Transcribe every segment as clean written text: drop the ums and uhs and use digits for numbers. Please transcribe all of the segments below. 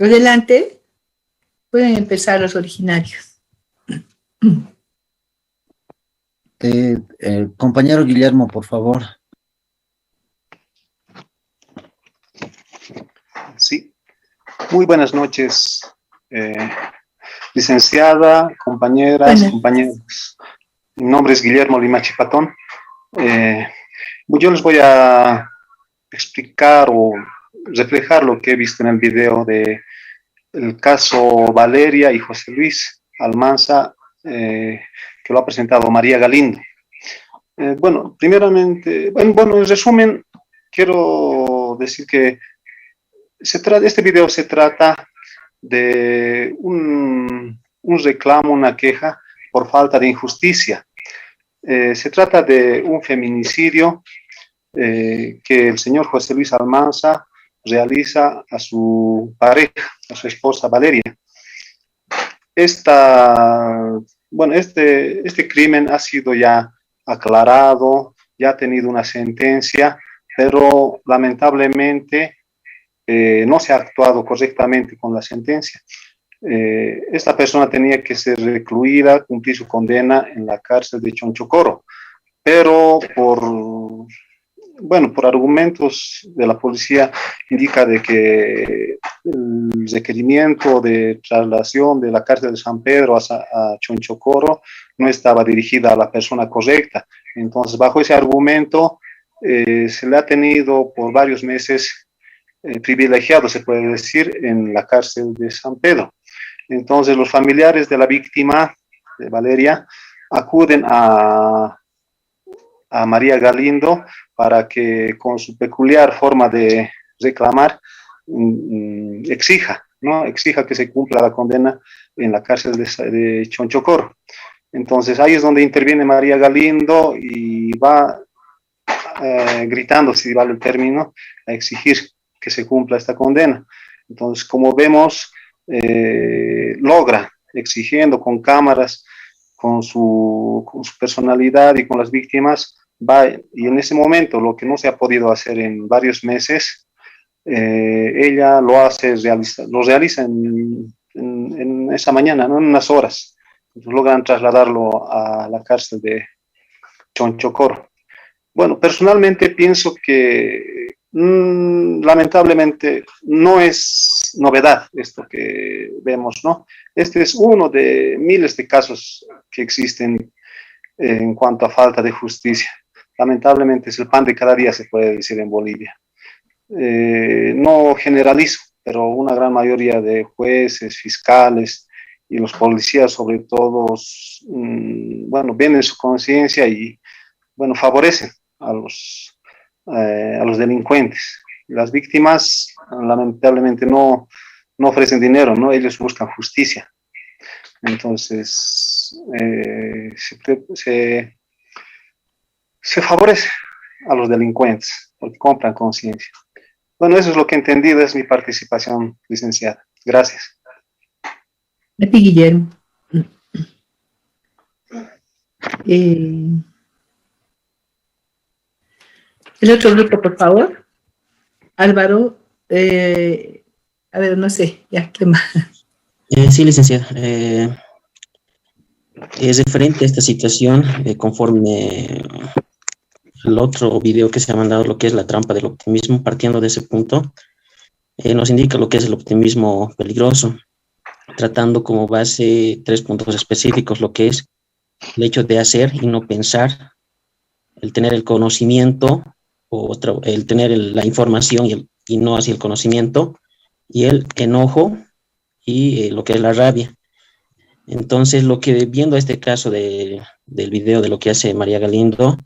Adelante, pueden empezar los originarios. Compañero Guillermo, por favor. Sí, muy buenas noches, licenciada, compañeras, compañeros. Mi nombre es Guillermo Limachi Patón. Yo les voy a explicar o reflejar lo que he visto en el video de el caso Valeria y José Luis Almanza, que lo ha presentado María Galindo. Bueno, primeramente, en resumen, quiero decir que este video se trata de un reclamo, una queja por falta de injusticia. Se trata de un feminicidio que el señor José Luis Almanza realiza a su pareja, a su esposa Valeria. Este crimen ha sido ya aclarado, ya ha tenido una sentencia, pero lamentablemente no se ha actuado correctamente con la sentencia. Esta persona tenía que ser recluida, cumplir su condena en la cárcel de Chonchocoro, pero por argumentos de la policía indica de que el requerimiento de traslación de la cárcel de San Pedro a Chonchocoro no estaba dirigida a la persona correcta. Entonces, bajo ese argumento, se le ha tenido por varios meses privilegiado, se puede decir, en la cárcel de San Pedro. Entonces, los familiares de la víctima, de Valeria, acuden a María Galindo para que, con su peculiar forma de reclamar, exija que se cumpla la condena en la cárcel de Chonchocoro. Entonces, ahí es donde interviene María Galindo y va gritando, si vale el término, a exigir que se cumpla esta condena. Entonces, como vemos, logra, exigiendo con cámaras, con su personalidad y con las víctimas, va, y en ese momento, lo que no se ha podido hacer en varios meses, ella lo realiza en esa mañana, ¿no? En unas horas. Entonces, logran trasladarlo a la cárcel de Chonchocoro. Bueno, personalmente pienso que lamentablemente no es novedad esto que vemos, ¿no? Este es uno de miles de casos que existen en cuanto a falta de justicia. Lamentablemente es el pan de cada día, se puede decir, en Bolivia. No generalizo, pero una gran mayoría de jueces, fiscales y los policías, sobre todo, ven en su conciencia y, favorecen a los delincuentes. Las víctimas, lamentablemente, no ofrecen dinero, ¿no? Ellos buscan justicia. Entonces, se favorece a los delincuentes porque compran conciencia. Bueno, eso es lo que he entendido, es mi participación, licenciada. Gracias. A ti, Guillermo. El otro grupo, por favor. Álvaro, a ver, no sé, ya, ¿qué más? Sí, licenciada. Es referente a esta situación, conforme al otro video que se ha mandado, lo que es la trampa del optimismo, partiendo de ese punto, nos indica lo que es el optimismo peligroso, tratando como base 3 puntos específicos, lo que es el hecho de hacer y no pensar, el tener el conocimiento, el tener la información y no así el conocimiento, y el enojo y lo que es la rabia. Entonces, viendo este caso del video de lo que hace María Galindo,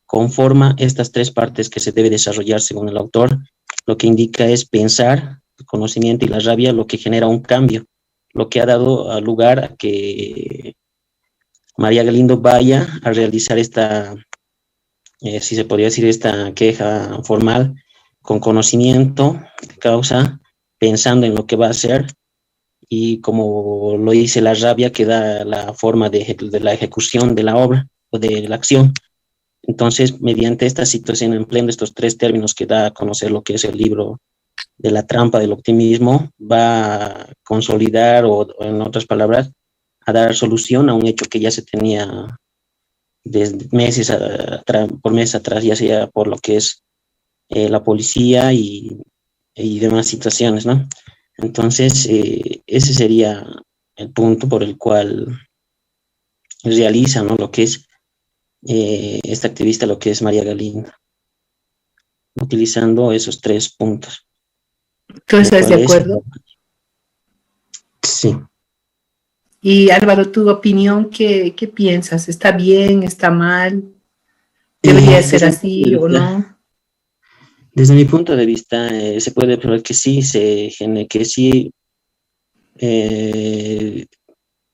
conforma estas 3 partes que se debe desarrollar según el autor. Lo que indica es pensar, el conocimiento y la rabia, lo que genera un cambio, lo que ha dado lugar a que María Galindo vaya a realizar esta, si se podría decir, esta queja formal con conocimiento de causa, pensando en lo que va a hacer, y como lo dice, la rabia que da la forma de la ejecución de la obra o de la acción. Entonces, mediante esta situación, empleando estos 3 términos que da a conocer lo que es el libro de la trampa del optimismo va a consolidar o en otras palabras, a dar solución a un hecho que ya se tenía desde meses por meses atrás, ya sea por lo que es la policía y demás situaciones, ¿no? Entonces, ese sería el punto por el cual realiza, ¿no? Lo que es esta activista, lo que es María Galindo, utilizando esos 3 puntos. ¿Tú estás de acuerdo? Sí. Y Álvaro, tu opinión, ¿qué piensas? ¿Está bien? ¿Está mal? ¿Debería ser así o no? Desde mi punto de vista, se puede observar que sí, que sí,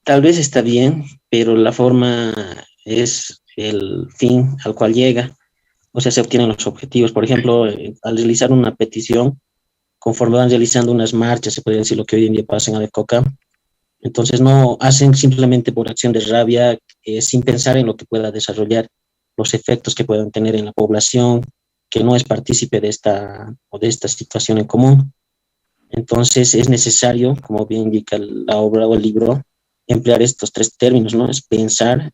tal vez está bien, pero la forma es el fin al cual llega. O sea, se obtienen los objetivos. Por ejemplo, al realizar una petición, conforme van realizando unas marchas, se puede decir lo que hoy en día pasa en Adecoca, entonces no hacen simplemente por acción de rabia, sin pensar en lo que pueda desarrollar, los efectos que puedan tener en la población, que no es partícipe de esta situación en común. Entonces es necesario, como bien indica la obra o el libro, emplear estos 3 términos, ¿no? Es pensar,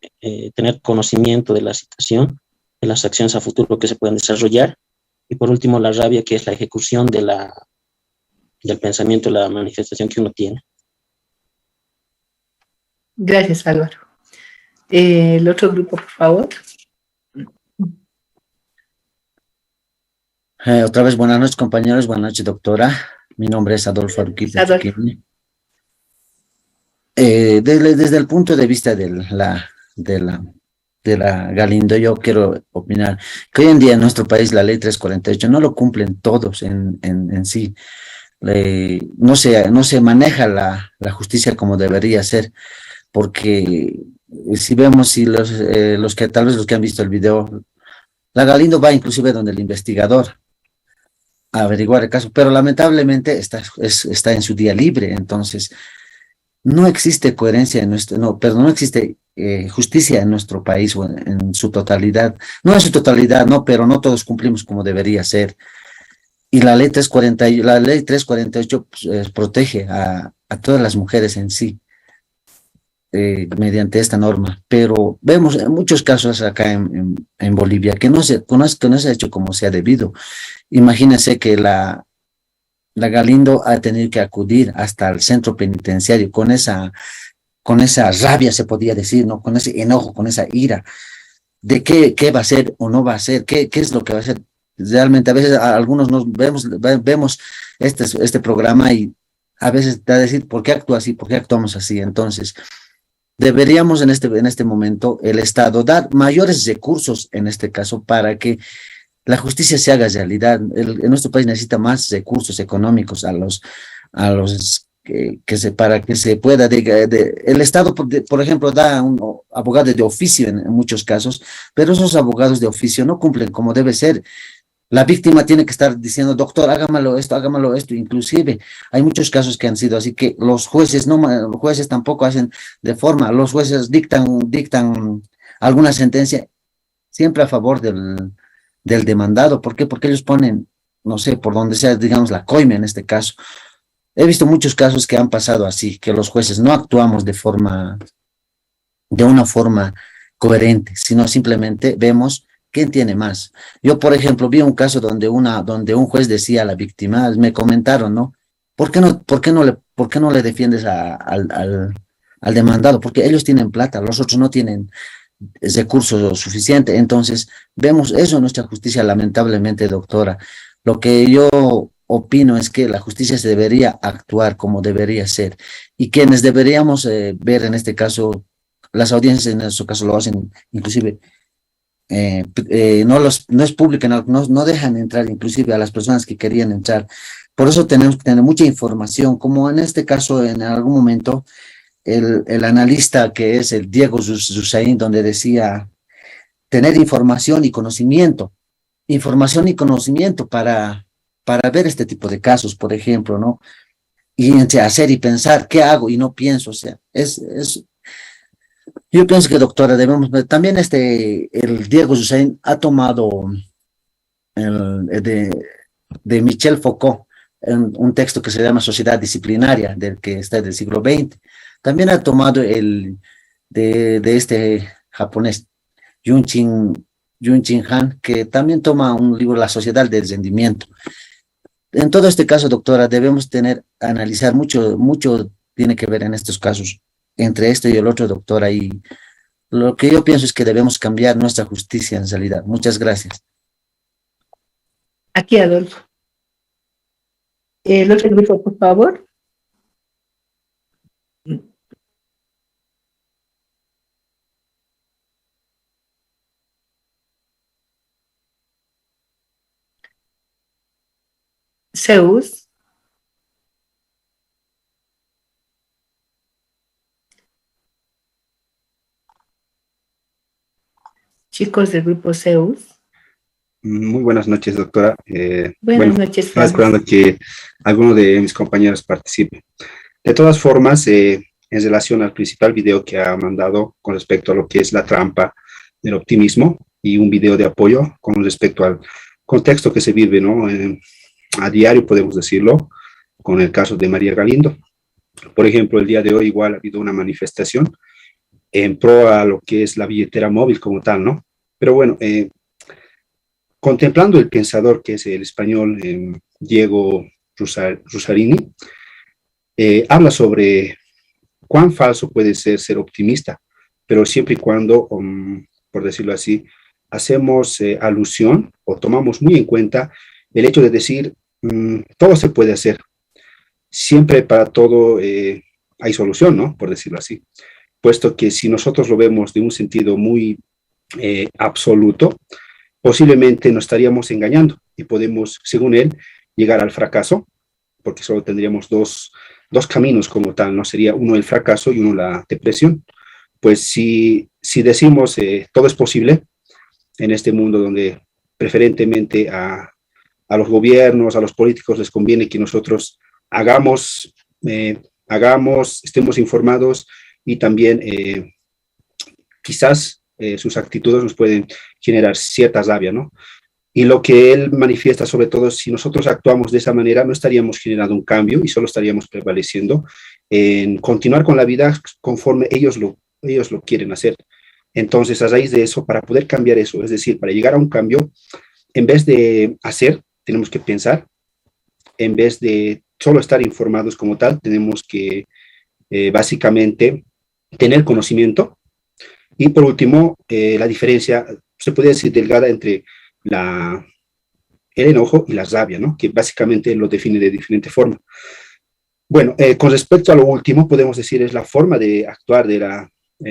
tener conocimiento de la situación, de las acciones a futuro que se puedan desarrollar, y por último la rabia, que es la ejecución del pensamiento, la manifestación que uno tiene. Gracias, Álvaro. El otro grupo, por favor. Otra vez, buenas noches, compañeros, buenas noches, doctora. Mi nombre es Adolfo Aruquipe Chiquini. Desde el punto de vista de la Galindo, yo quiero opinar que hoy en día en nuestro país la ley 348 no lo cumplen todos en sí. No se maneja la justicia como debería ser, porque si vemos, si los que tal vez los que han visto el video, la Galindo va inclusive donde el investigador a averiguar el caso, pero lamentablemente está en su día libre. Entonces no existe coherencia no existe justicia en nuestro país o en su totalidad, no en su totalidad, no, pero no todos cumplimos como debería ser. Y la ley 348 pues, protege a todas las mujeres en sí, mediante esta norma, pero vemos en muchos casos acá en Bolivia que no se ha hecho como se ha debido. Imagínense que la Galindo ha tenido que acudir hasta el centro penitenciario con esa rabia, se podría decir, ¿no? Con ese enojo, con esa ira, de qué va a hacer o no va a hacer, qué es lo que va a hacer. Realmente a veces algunos nos vemos este programa y a veces da a decir, ¿por qué actúa así? ¿Por qué actuamos así? Entonces, deberíamos en este momento el Estado dar mayores recursos en este caso para que la justicia se haga realidad. En nuestro país necesita más recursos económicos para que se pueda, el Estado, por ejemplo, da un abogado de oficio en muchos casos, pero esos abogados de oficio no cumplen como debe ser. La víctima tiene que estar diciendo, doctor, hágamelo esto, inclusive hay muchos casos que han sido así que los jueces tampoco hacen de forma, los jueces dictan alguna sentencia siempre a favor del demandado. ¿Por qué? Porque ellos ponen, no sé, por donde sea, digamos, la coima en este caso. He visto muchos casos que han pasado así, que los jueces no actuamos de una forma coherente, sino simplemente vemos quién tiene más. Yo, por ejemplo, vi un caso donde un juez decía a la víctima, me comentaron, ¿no? ¿Por qué no le defiendes al demandado? Porque ellos tienen plata, los otros no tienen recursos suficientes. Entonces, vemos eso en nuestra justicia, lamentablemente, doctora. Lo que yo opino es que la justicia se debería actuar como debería ser, y quienes deberíamos ver en este caso, las audiencias en nuestro caso lo hacen, inclusive no es pública, no dejan entrar inclusive a las personas que querían entrar. Por eso tenemos que tener mucha información, como en este caso en algún momento el analista que es el Diego Zusain, donde decía tener información y conocimiento para ver este tipo de casos, por ejemplo, ¿no? Y hacer y pensar, ¿qué hago? Y no pienso, o sea, yo pienso que, doctora, debemos, también el Diego Zusain ha tomado de Michel Foucault, un texto que se llama Sociedad Disciplinaria, del que está del siglo XX. También ha tomado de este japonés, Jun Chin Han, que también toma un libro, La Sociedad del Rendimiento. En todo este caso, doctora, debemos analizar mucho tiene que ver en estos casos, entre esto y el otro, doctora, y lo que yo pienso es que debemos cambiar nuestra justicia en realidad. Muchas gracias. Aquí, Adolfo. El otro grupo, por favor. Zeus. Chicos del grupo Zeus. Muy buenas noches, doctora. Buenas noches, estaba esperando que alguno de mis compañeros participe. De todas formas, en relación al principal video que ha mandado con respecto a lo que es la trampa del optimismo y un video de apoyo con respecto al contexto que se vive, ¿no? A diario, podemos decirlo, con el caso de María Galindo. Por ejemplo, el día de hoy igual ha habido una manifestación en pro a lo que es la billetera móvil como tal, ¿no? Pero bueno, contemplando el pensador que es el español Diego Rusarini, habla sobre cuán falso puede ser optimista, pero siempre y cuando, por decirlo así, hacemos alusión o tomamos muy en cuenta el hecho de decir, todo se puede hacer, siempre para todo hay solución, ¿no? Por decirlo así, puesto que si nosotros lo vemos de un sentido muy absoluto, posiblemente nos estaríamos engañando y podemos, según él, llegar al fracaso, porque solo tendríamos dos caminos como tal, ¿no? Sería uno el fracaso y uno la depresión. Pues si decimos todo es posible en este mundo donde preferentemente a los gobiernos, a los políticos les conviene que nosotros hagamos, estemos informados y también quizás sus actitudes nos pueden generar cierta rabia, ¿no? Y lo que él manifiesta sobre todo, si nosotros actuamos de esa manera, no estaríamos generando un cambio y solo estaríamos prevaleciendo en continuar con la vida conforme ellos lo quieren hacer. Entonces, a raíz de eso, para poder cambiar eso, es decir, para llegar a un cambio, en vez de hacer, tenemos que pensar, en vez de solo estar informados como tal, tenemos que básicamente tener conocimiento. Y por último, la diferencia, se podría decir delgada entre el enojo y la rabia, ¿no? Que básicamente lo define de diferente forma. Bueno, con respecto a lo último, podemos decir es la forma de actuar de la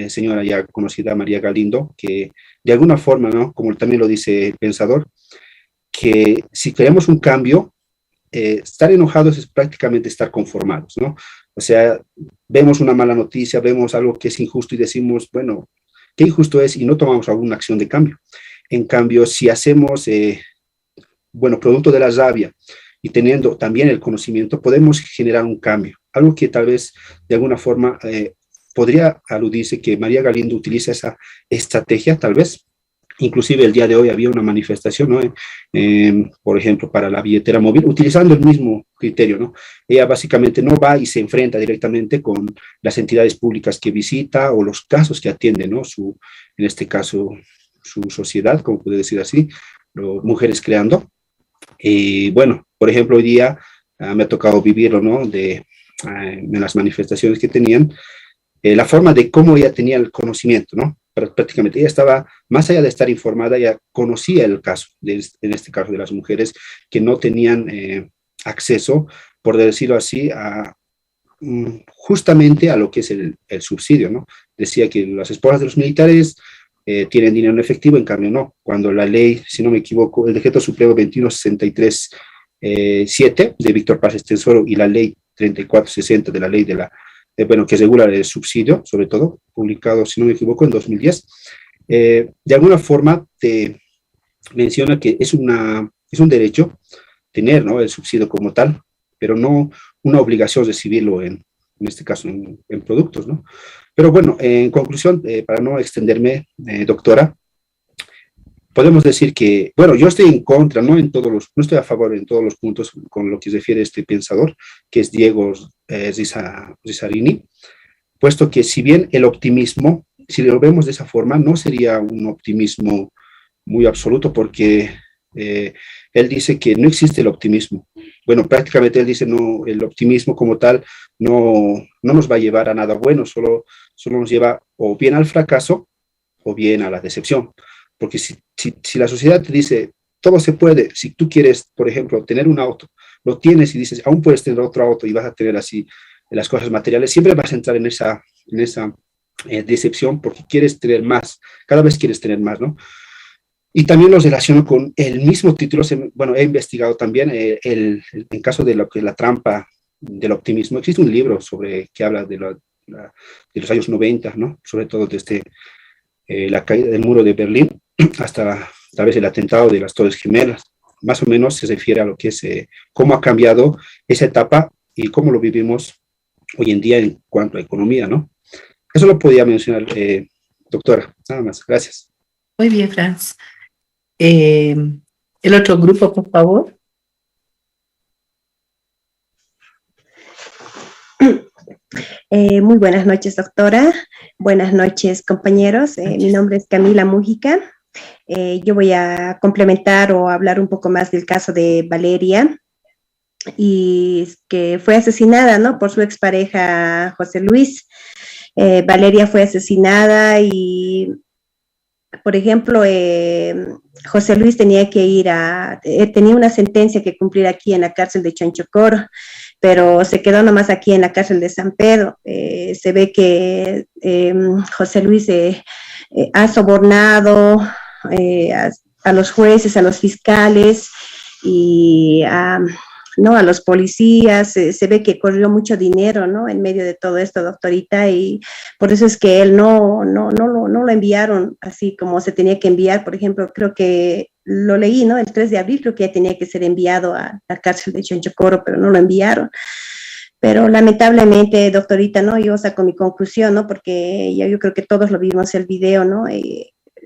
señora ya conocida María Galindo, que de alguna forma, ¿no? Como también lo dice el pensador, que si queremos un cambio, estar enojados es prácticamente estar conformados, ¿no? O sea, vemos una mala noticia, vemos algo que es injusto y decimos, bueno, qué injusto es, y no tomamos alguna acción de cambio. En cambio, si hacemos, bueno, producto de la rabia y teniendo también el conocimiento, podemos generar un cambio. Algo que tal vez de alguna forma podría aludirse que María Galindo utiliza esa estrategia, tal vez. Inclusive el día de hoy había una manifestación, ¿no? Por ejemplo, para la billetera móvil, utilizando el mismo criterio, ¿no? Ella básicamente no va y se enfrenta directamente con las entidades públicas que visita o los casos que atiende, ¿no? En este caso, su sociedad, como puede decir así, Mujeres Creando. Y bueno, por ejemplo, hoy día me ha tocado vivirlo, ¿no? En las manifestaciones que tenían, la forma de cómo ella tenía el conocimiento, ¿no? Prácticamente ella estaba, más allá de estar informada, ella conocía el caso, en este caso de las mujeres que no tenían acceso, por decirlo así, justamente a lo que es el subsidio, ¿no? Decía que las esposas de los militares tienen dinero en efectivo, en cambio no. Cuando la ley, si no me equivoco, el decreto supremo 2163-7 de Víctor Paz Estenssoro y la ley 3460 de la ley bueno, que regula el subsidio, sobre todo, publicado, si no me equivoco, en 2010, de alguna forma te menciona que es un derecho tener, ¿no? El subsidio como tal, pero no una obligación recibirlo en este caso en productos, ¿no? Pero bueno, en conclusión, para no extenderme, doctora, podemos decir que, bueno, yo estoy en contra, no estoy a favor en todos los puntos con lo que se refiere este pensador, que es Diego Rizzarini, puesto que si bien el optimismo, si lo vemos de esa forma, no sería un optimismo muy absoluto, porque él dice que no existe el optimismo. Bueno, prácticamente él dice, no, el optimismo como tal no nos va a llevar a nada bueno, solo nos lleva o bien al fracaso o bien a la decepción. Porque si la sociedad te dice, todo se puede, si tú quieres, por ejemplo, tener un auto, lo tienes y dices, aún puedes tener otro auto y vas a tener así las cosas materiales, siempre vas a entrar en esa decepción, porque quieres tener más, cada vez quieres tener más, ¿no? Y también los relaciono con el mismo título. Bueno, he investigado también en caso de lo que es la trampa del optimismo. Existe un libro que habla de los años 90, ¿no? Sobre todo desde la caída del muro de Berlín hasta tal vez el atentado de las Torres Gemelas. Más o menos se refiere a lo que es cómo ha cambiado esa etapa y cómo lo vivimos hoy en día en cuanto a economía, ¿no? Eso lo podía mencionar, doctora. Nada más. Gracias. Muy bien, Franz. El otro grupo, por favor. Muy buenas noches, doctora. Buenas noches, compañeros. Mi nombre es Camila Mújica. Yo voy a complementar o hablar un poco más del caso de Valeria, y que fue asesinada, ¿no?, por su expareja José Luis. Valeria fue asesinada y, por ejemplo, José Luis tenía que tenía una sentencia que cumplir aquí en la cárcel de Chonchocoro, pero se quedó nomás aquí en la cárcel de San Pedro. Se ve que José Luis ha sobornado a los jueces, a los fiscales y ¿no?, a los policías. Se ve que corrió mucho dinero, ¿no?, en medio de todo esto, doctorita, y por eso es que él no lo enviaron así como se tenía que enviar. Por ejemplo, creo que lo leí, ¿no?, el 3 de abril creo que ya tenía que ser enviado a la cárcel de Chonchocoro, pero no lo enviaron. Pero lamentablemente, doctorita, ¿no?, yo saco mi conclusión, ¿no?, porque yo creo que todos lo vimos el video, ¿no?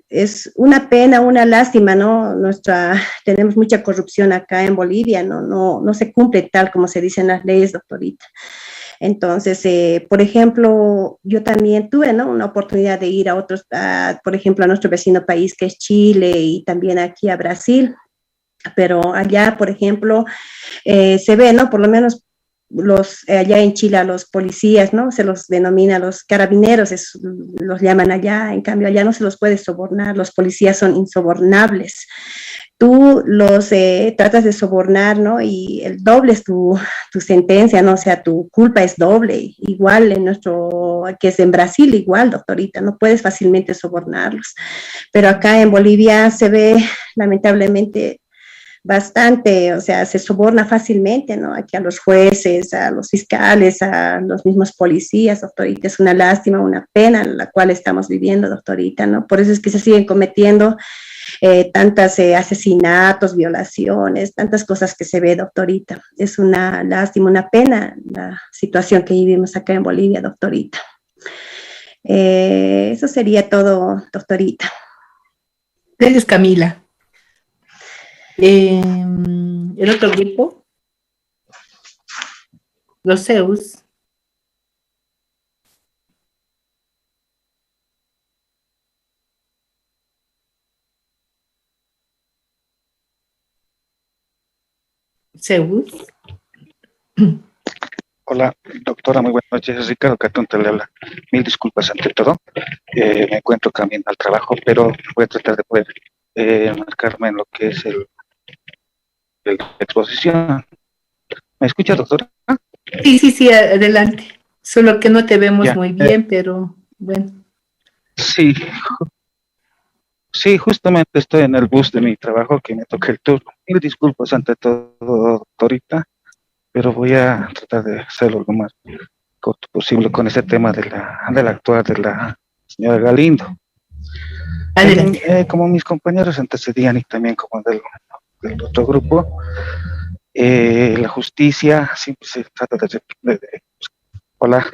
Es una pena, una lástima, ¿no? Tenemos mucha corrupción acá en Bolivia, no se cumple tal como se dicen las leyes, doctorita. Entonces, por ejemplo, yo también tuve, ¿no?, una oportunidad de ir por ejemplo, a nuestro vecino país, que es Chile, y también aquí a Brasil. Pero allá, por ejemplo, se ve, ¿no?, por lo menos allá en Chile a los policías, ¿no?, se los denomina los carabineros, los llaman allá. En cambio, allá no se los puede sobornar, los policías son insobornables. Tú los tratas de sobornar, ¿no?, y el doble es tu sentencia, ¿no? O sea, tu culpa es doble. Igual que es en Brasil, igual, doctorita, no puedes fácilmente sobornarlos. Pero acá en Bolivia se ve, lamentablemente, bastante, o sea, se soborna fácilmente, ¿no?, aquí a los jueces, a los fiscales, a los mismos policías, doctorita. Es una lástima, una pena la cual estamos viviendo, doctorita, ¿no? Por eso es que se siguen cometiendo tantos asesinatos, violaciones, tantas cosas que se ve, doctorita. Es una lástima, una pena la situación que vivimos acá en Bolivia, doctorita. Eso sería todo, doctorita. Gracias, Camila. El otro grupo, los Zeus. Zeus. Hola, doctora, muy buenas noches. Ricardo Catonte le habla. Mil disculpas ante todo. Me encuentro camino al trabajo, pero voy a tratar de poder marcarme en lo que es la exposición. ¿Me escucha, doctora? Sí, adelante. Solo que no te vemos Ya. muy bien, pero bueno. Sí, justamente estoy en el bus de mi trabajo que me toca el turno. Mil disculpas ante todo, doctorita, pero voy a tratar de hacerlo lo más corto posible con ese tema del actuar de la señora Galindo. Como mis compañeros antecedían y también como del otro grupo, la justicia siempre se trata de hola.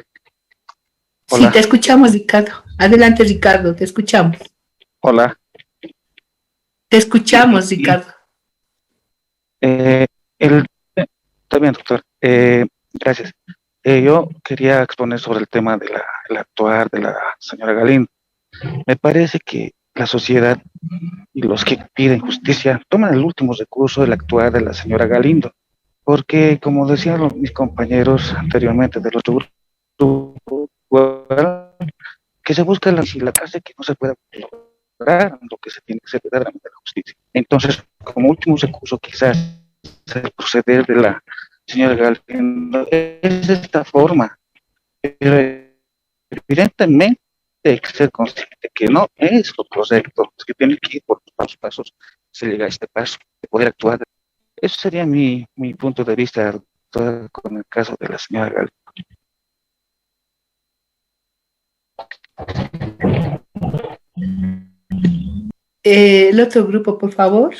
Sí, te escuchamos, Ricardo. Adelante, Ricardo, te escuchamos. Hola. Te escuchamos, Ricardo. Eh, Está bien, doctor. Gracias. Yo quería exponer sobre el tema de el actuar de la señora Galindo. Me parece que la sociedad y los que piden justicia toman el último recurso del actuar de la señora Galindo, porque como decían mis compañeros anteriormente del otro grupo, que se busca la clase que no se pueda lograr lo que se tiene que hacer verdaderamente la justicia. Entonces, como último recurso, quizás el proceder de la señora Galindo es de esta forma, pero evidentemente hay que ser consciente que no es lo correcto, es que tiene que ir por los pasos, se llega a este paso de poder actuar. Ese sería mi punto de vista con el caso de la señora Galindo. El otro grupo, por favor.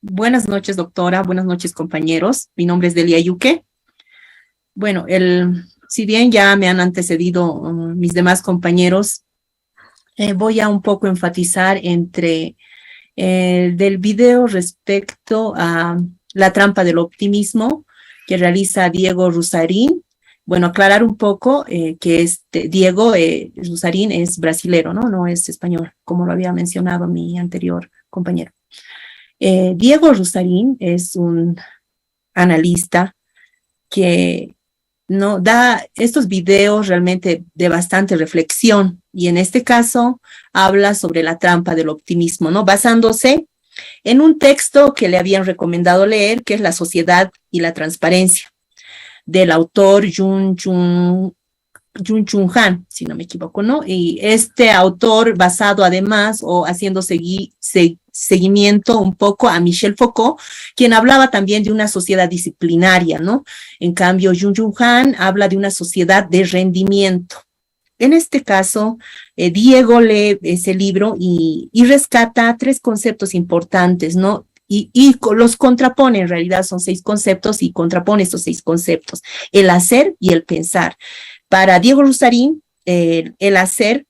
Buenas noches, doctora. Buenas noches, compañeros. Mi nombre es Delia Yuque. Bueno, si bien ya me han antecedido mis demás compañeros, voy a un poco enfatizar entre del video respecto a la trampa del optimismo que realiza Diego Rusarín. Bueno, aclarar un poco que Diego Rusarín es brasilero, ¿no? No es español, como lo había mencionado mi anterior compañero. Diego Rusarín es un analista que no da estos videos realmente de bastante reflexión, y en este caso habla sobre la trampa del optimismo, ¿no? Basándose en un texto que le habían recomendado leer, que es La sociedad y la transparencia, del autor Jung Chung Han, si no me equivoco, ¿no? Y este autor, basado además o haciendo seguimiento un poco a Michel Foucault, quien hablaba también de una sociedad disciplinaria, ¿no? En cambio, Jung Chung Han habla de una sociedad de rendimiento. En este caso, Diego lee ese libro y rescata 3 conceptos importantes, ¿no? Y los contrapone, en realidad son 6 conceptos, y contrapone estos 6 conceptos: el hacer y el pensar. Para Diego Rusarín, el hacer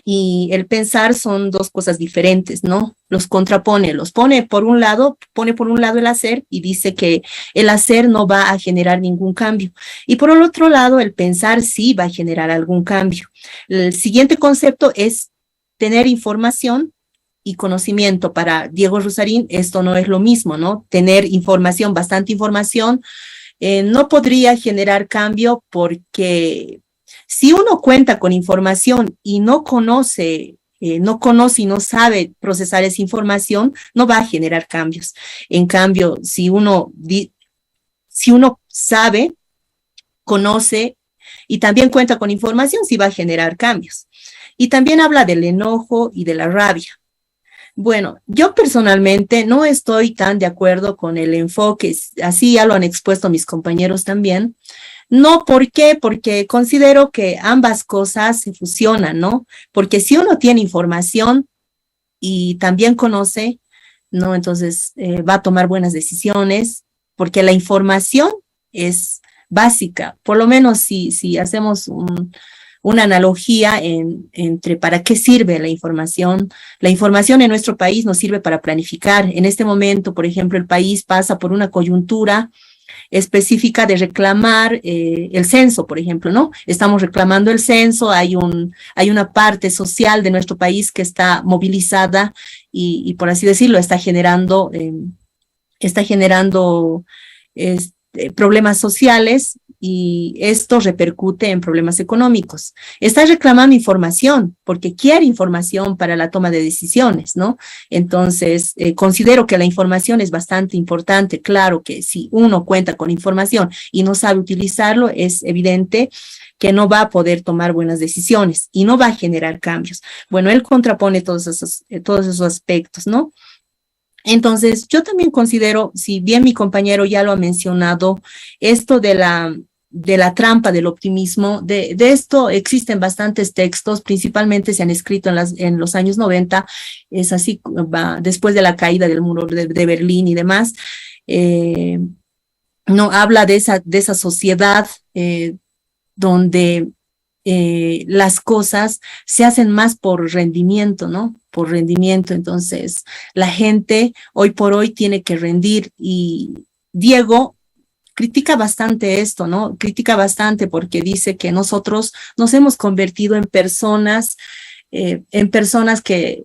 y el pensar son 2 cosas diferentes, ¿no? Los contrapone, pone por un lado el hacer y dice que el hacer no va a generar ningún cambio. Y por el otro lado, el pensar sí va a generar algún cambio. El siguiente concepto es tener información y conocimiento. Para Diego Rusarín esto no es lo mismo, ¿no? Tener información, bastante información, no podría generar cambio, porque si uno cuenta con información y no conoce y no sabe procesar esa información, no va a generar cambios. En cambio, si uno sabe, conoce y también cuenta con información, sí va a generar cambios. Y también habla del enojo y de la rabia. Bueno, yo personalmente no estoy tan de acuerdo con el enfoque, así ya lo han expuesto mis compañeros también. No, ¿por qué? Porque considero que ambas cosas se fusionan, ¿no? Porque si uno tiene información y también conoce, ¿no? Entonces va a tomar buenas decisiones, porque la información es básica. Por lo menos si hacemos una analogía entre para qué sirve la información. La información en nuestro país nos sirve para planificar. En este momento, por ejemplo, el país pasa por una coyuntura específica de reclamar el censo, por ejemplo, ¿no? Estamos reclamando el censo, hay una parte social de nuestro país que está movilizada y por así decirlo, está generando problemas sociales, y esto repercute en problemas económicos. Está reclamando información porque quiere información para la toma de decisiones, ¿no? Entonces, considero que la información es bastante importante. Claro que si uno cuenta con información y no sabe utilizarlo, es evidente que no va a poder tomar buenas decisiones y no va a generar cambios. Bueno, él contrapone todos esos aspectos, ¿no? Entonces, yo también considero, si bien mi compañero ya lo ha mencionado, esto de la trampa del optimismo, de esto existen bastantes textos, principalmente se han escrito en los años 90, es así, después de la caída del muro de Berlín y demás, no habla de esa sociedad donde las cosas se hacen más por rendimiento, ¿no? Por rendimiento. Entonces, la gente hoy por hoy tiene que rendir y Diego critica bastante esto, ¿no? Critica bastante porque dice que nosotros nos hemos convertido en personas que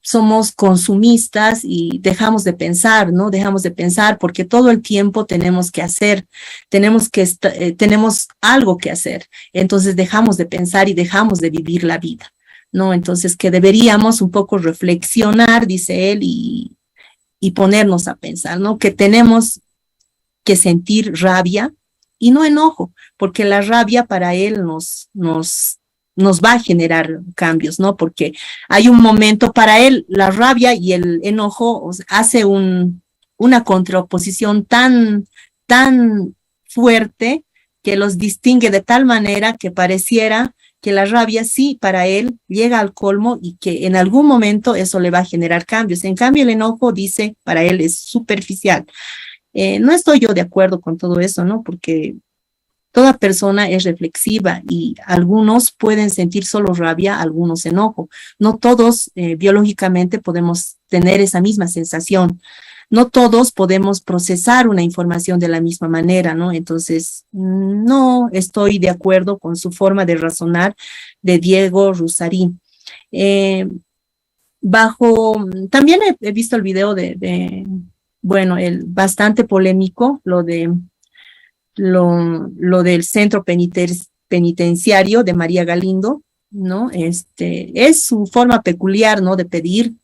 somos consumistas y dejamos de pensar, ¿no? Dejamos de pensar porque todo el tiempo tenemos que hacer, tenemos algo que hacer. Entonces dejamos de pensar y dejamos de vivir la vida, ¿no? Entonces que deberíamos un poco reflexionar, dice él, y ponernos a pensar, ¿no? Que tenemos que sentir rabia y no enojo, porque la rabia para él nos va a generar cambios, ¿no? Porque hay un momento para él, la rabia y el enojo hace una contraposición tan fuerte que los distingue de tal manera que pareciera que la rabia sí para él llega al colmo y que en algún momento eso le va a generar cambios. En cambio, el enojo, dice, para él es superficial. No estoy yo de acuerdo con todo eso, ¿no? Porque toda persona es reflexiva y algunos pueden sentir solo rabia, algunos enojo. No todos biológicamente podemos tener esa misma sensación. No todos podemos procesar una información de la misma manera, ¿no? Entonces, no estoy de acuerdo con su forma de razonar de Diego Rusarín. También he visto el video bueno, el bastante polémico, lo del centro penitenciario de María Galindo, ¿no? Es su forma peculiar, ¿no? De pedir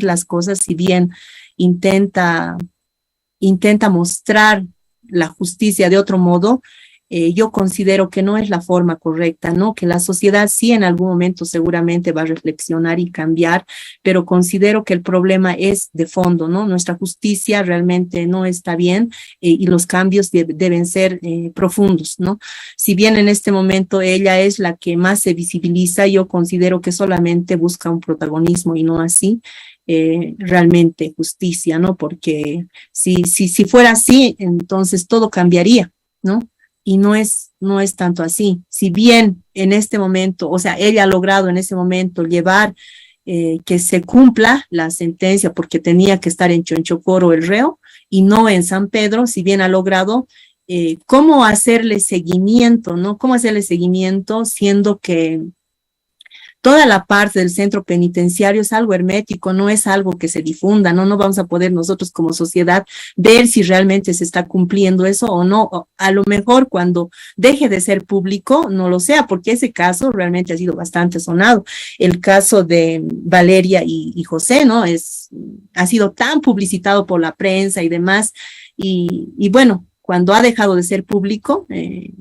las cosas, si bien intenta mostrar la justicia de otro modo, yo considero que no es la forma correcta, ¿no? Que la sociedad sí en algún momento seguramente va a reflexionar y cambiar, pero considero que el problema es de fondo, ¿no? Nuestra justicia realmente no está bien y los cambios deben ser profundos, ¿no? Si bien en este momento ella es la que más se visibiliza, yo considero que solamente busca un protagonismo y no así. Realmente justicia, ¿no? Porque si fuera así, entonces todo cambiaría, ¿no? Y no es tanto así. Si bien en este momento, o sea, ella ha logrado en ese momento llevar que se cumpla la sentencia porque tenía que estar en Chonchocoro el reo y no en San Pedro, si bien ha logrado, ¿cómo hacerle seguimiento, no? ¿Cómo hacerle seguimiento siendo que toda la parte del centro penitenciario es algo hermético, no es algo que se difunda, ¿no? No vamos a poder nosotros como sociedad ver si realmente se está cumpliendo eso o no. O a lo mejor cuando deje de ser público, no lo sea, porque ese caso realmente ha sido bastante sonado. El caso de Valeria y José, ¿no? Ha sido tan publicitado por la prensa y demás. Y bueno, cuando ha dejado de ser público,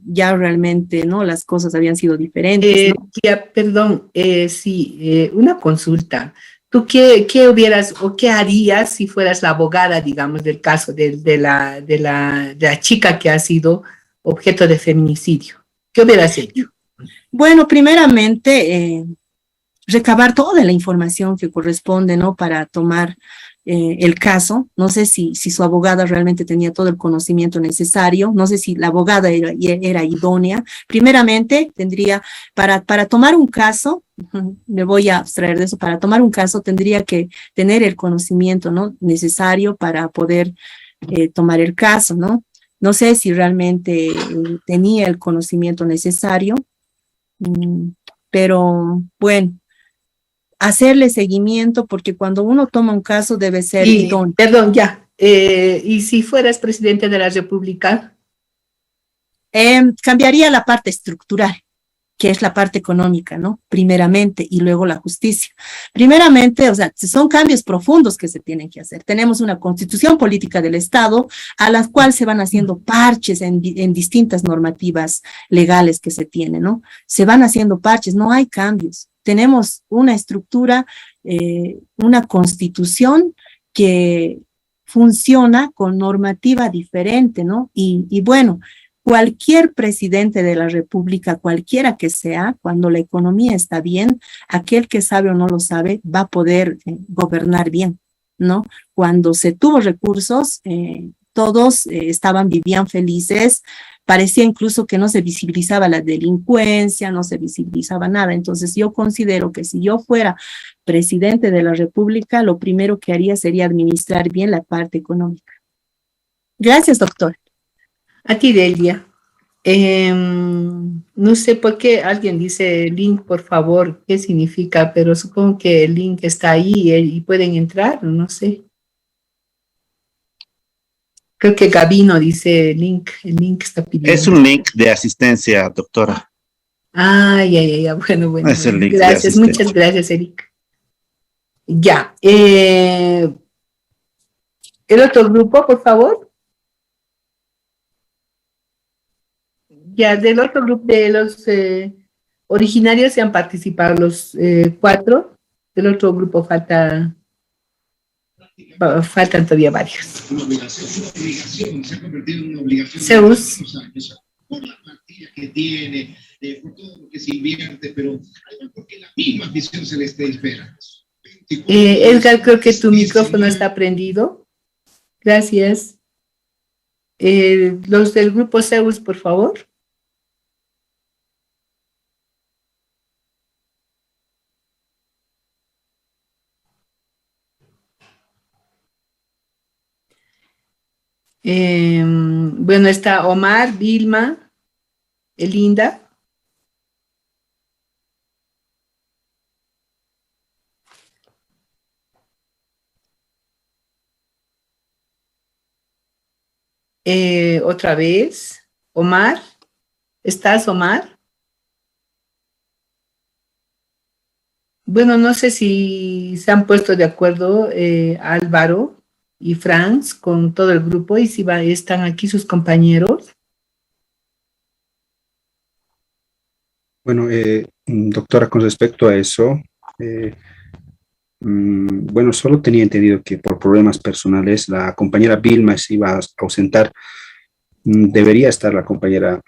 ya realmente, ¿no? Las cosas habían sido diferentes, ¿no? Perdón, sí, una consulta. ¿Tú qué hubieras o qué harías si fueras la abogada, digamos, del caso de la chica que ha sido objeto de feminicidio? ¿Qué hubieras hecho? Bueno, primeramente, recabar toda la información que corresponde, ¿no? Para tomar el caso. No sé si su abogada realmente tenía todo el conocimiento necesario, no sé si la abogada era idónea. Primeramente, tendría, para tomar un caso, me voy a abstraer de eso, para tomar un caso tendría que tener el conocimiento, ¿no? Necesario para poder tomar el caso, ¿no? No sé si realmente tenía el conocimiento necesario, pero bueno, hacerle seguimiento, porque cuando uno toma un caso debe ser idóneo. Perdón, ya. ¿Y si fueras presidente de la República? Cambiaría la parte estructural, que es la parte económica, ¿no? Primeramente, y luego la justicia. Primeramente, o sea, son cambios profundos que se tienen que hacer. Tenemos una constitución política del Estado a la cual se van haciendo parches en distintas normativas legales que se tienen, ¿no? Se van haciendo parches, no hay cambios. Tenemos una estructura, una constitución que funciona con normativa diferente, ¿no? Y bueno, cualquier presidente de la República, cualquiera que sea, cuando la economía está bien, aquel que sabe o no lo sabe va a poder gobernar bien, ¿no? Cuando se tuvo recursos, todos vivían felices. Parecía incluso que no se visibilizaba la delincuencia, no se visibilizaba nada. Entonces yo considero que si yo fuera presidente de la República, lo primero que haría sería administrar bien la parte económica. Gracias, doctor. A ti, Delia. No sé por qué alguien dice link, por favor, qué significa, pero supongo que el link está ahí y pueden entrar, no sé. Creo que Gabino dice link, el link está pidiendo. Es un link de asistencia, doctora. Ah, ya, bueno. Es el link gracias, de muchas gracias, Eric. Ya. El otro grupo, por favor. Ya, del otro grupo, de los originarios se han participado los 4. Del otro grupo faltan todavía varios. Se ha convertido en una obligación. Zeus. Por la plantilla que tiene, por todo lo que se invierte, pero además porque la misma afición se le espera. Edgar, creo que tu micrófono está prendido. Gracias. Los del grupo Zeus, por favor. Bueno, está Omar, Vilma, Elinda. Otra vez, Omar. ¿Estás, Omar? Bueno, no sé si se han puesto de acuerdo Álvaro y Franz con todo el grupo y si están aquí sus compañeros. Bueno, doctora, con respecto a eso, bueno, solo tenía entendido que por problemas personales la compañera Vilma se iba a ausentar. Debería estar la compañera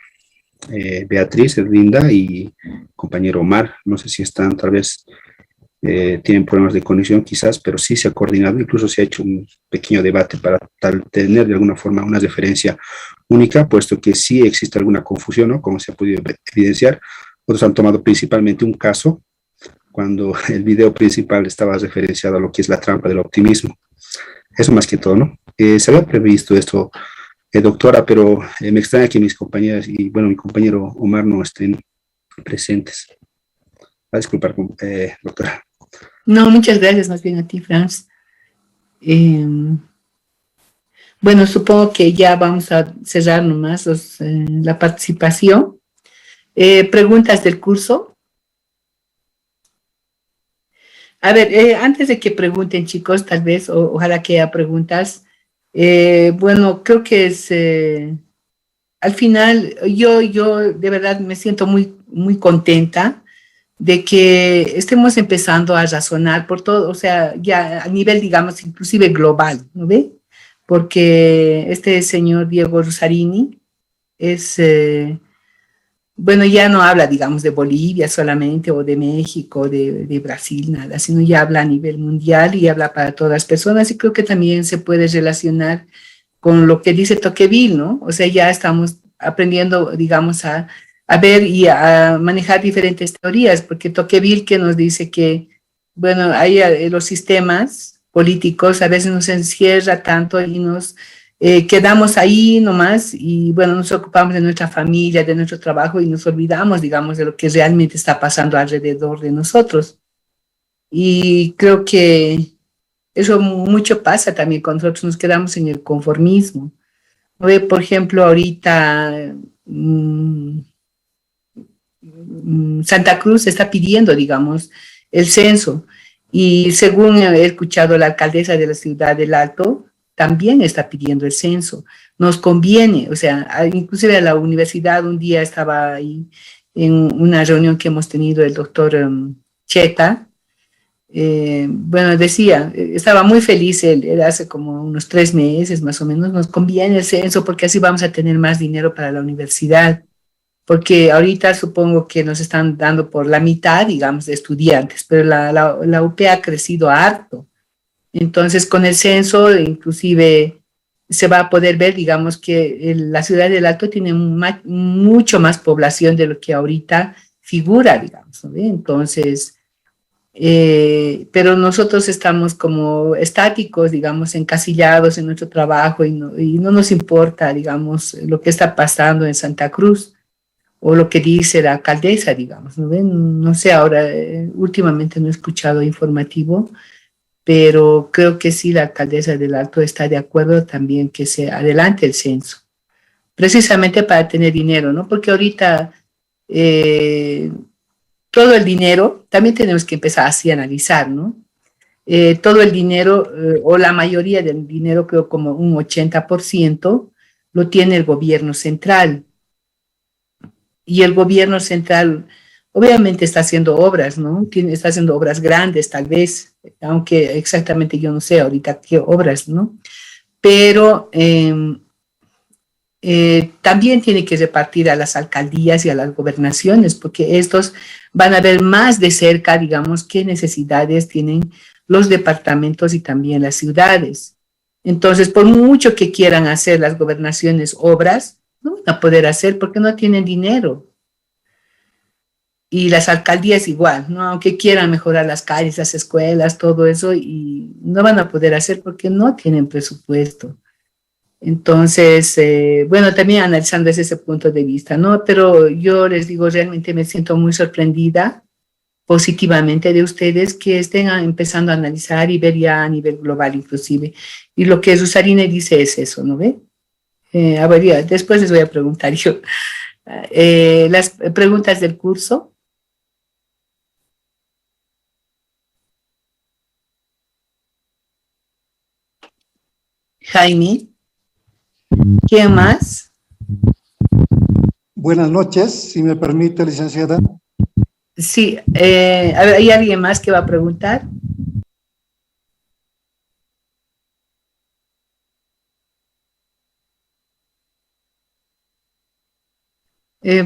Beatriz, Linda y compañero Omar. No sé si están, tal vez tienen problemas de conexión quizás, pero sí se ha coordinado, incluso se ha hecho un pequeño debate para tener de alguna forma una referencia única, puesto que sí existe alguna confusión, ¿no? Como se ha podido evidenciar. Otros han tomado principalmente un caso cuando el video principal estaba referenciado a lo que es la trampa del optimismo. Eso más que todo, ¿no? Se había previsto esto, doctora, pero me extraña que mis compañeras y, bueno, mi compañero Omar no estén presentes. A disculpar, doctora. No, muchas gracias más bien a ti, Franz. Bueno, supongo que ya vamos a cerrar nomás la participación. ¿Preguntas del curso? A ver, antes de que pregunten, chicos, tal vez, ojalá que haya preguntas. Bueno, creo que es, al final, yo de verdad me siento muy contenta de que estemos empezando a razonar por todo, o sea, ya a nivel, digamos, inclusive global, ¿no ve? Porque este señor Diego Rosarini es... bueno, ya no habla, digamos, de Bolivia solamente o de México, de Brasil, nada, sino ya habla a nivel mundial y habla para todas las personas y creo que también se puede relacionar con lo que dice Tocqueville, ¿no? O sea, ya estamos aprendiendo, digamos, a ver y a manejar diferentes teorías, porque Tocqueville que nos dice que, bueno, hay los sistemas políticos a veces nos encierra tanto y nos... quedamos ahí nomás y bueno, nos ocupamos de nuestra familia, de nuestro trabajo y nos olvidamos, digamos, de lo que realmente está pasando alrededor de nosotros. Y creo que eso mucho pasa también cuando nosotros nos quedamos en el conformismo. Por ejemplo, ahorita Santa Cruz está pidiendo, digamos, el censo y según he escuchado la alcaldesa de la ciudad del Alto, también está pidiendo el censo. Nos conviene, o sea, inclusive a la universidad un día estaba ahí en una reunión que hemos tenido el doctor Cheta, bueno, decía, estaba muy feliz él hace como unos 3 meses más o menos, nos conviene el censo porque así vamos a tener más dinero para la universidad, porque ahorita supongo que nos están dando por la mitad, digamos, de estudiantes, pero la UP ha crecido harto. Entonces, con el censo, inclusive se va a poder ver, digamos, que la ciudad del Alto tiene mucho más población de lo que ahorita figura, digamos, ¿no? Entonces, pero nosotros estamos como estáticos, digamos, encasillados en nuestro trabajo y no nos importa, digamos, lo que está pasando en Santa Cruz o lo que dice la alcaldesa, digamos, ¿no ven? No sé, ahora últimamente no he escuchado informativo, pero creo que sí la alcaldesa del Alto está de acuerdo también que se adelante el censo, precisamente para tener dinero, ¿no? Porque ahorita todo el dinero, también tenemos que empezar así a analizar, ¿no? Todo el dinero, o la mayoría del dinero, creo como un 80%, lo tiene el gobierno central. Y el gobierno central obviamente está haciendo obras, ¿no? Está haciendo obras grandes tal vez, aunque exactamente yo no sé ahorita qué obras, ¿no? Pero también tiene que repartir a las alcaldías y a las gobernaciones, porque estos van a ver más de cerca, digamos, qué necesidades tienen los departamentos y también las ciudades. Entonces, por mucho que quieran hacer las gobernaciones obras, no van a poder hacer porque no tienen dinero. Y las alcaldías igual, ¿no? Aunque quieran mejorar las calles, las escuelas, todo eso, y no van a poder hacer porque no tienen presupuesto. Entonces, bueno, también analizando desde ese punto de vista, ¿no? Pero yo les digo, realmente me siento muy sorprendida positivamente de ustedes que estén empezando a analizar y ver ya a nivel global inclusive. Y lo que Rosarine dice es eso, ¿no ve? A ver, ya, después les voy a preguntar yo. Las preguntas del curso. Jaime. ¿Quién más? Buenas noches, si me permite, licenciada. Sí, a ver, ¿hay alguien más que va a preguntar?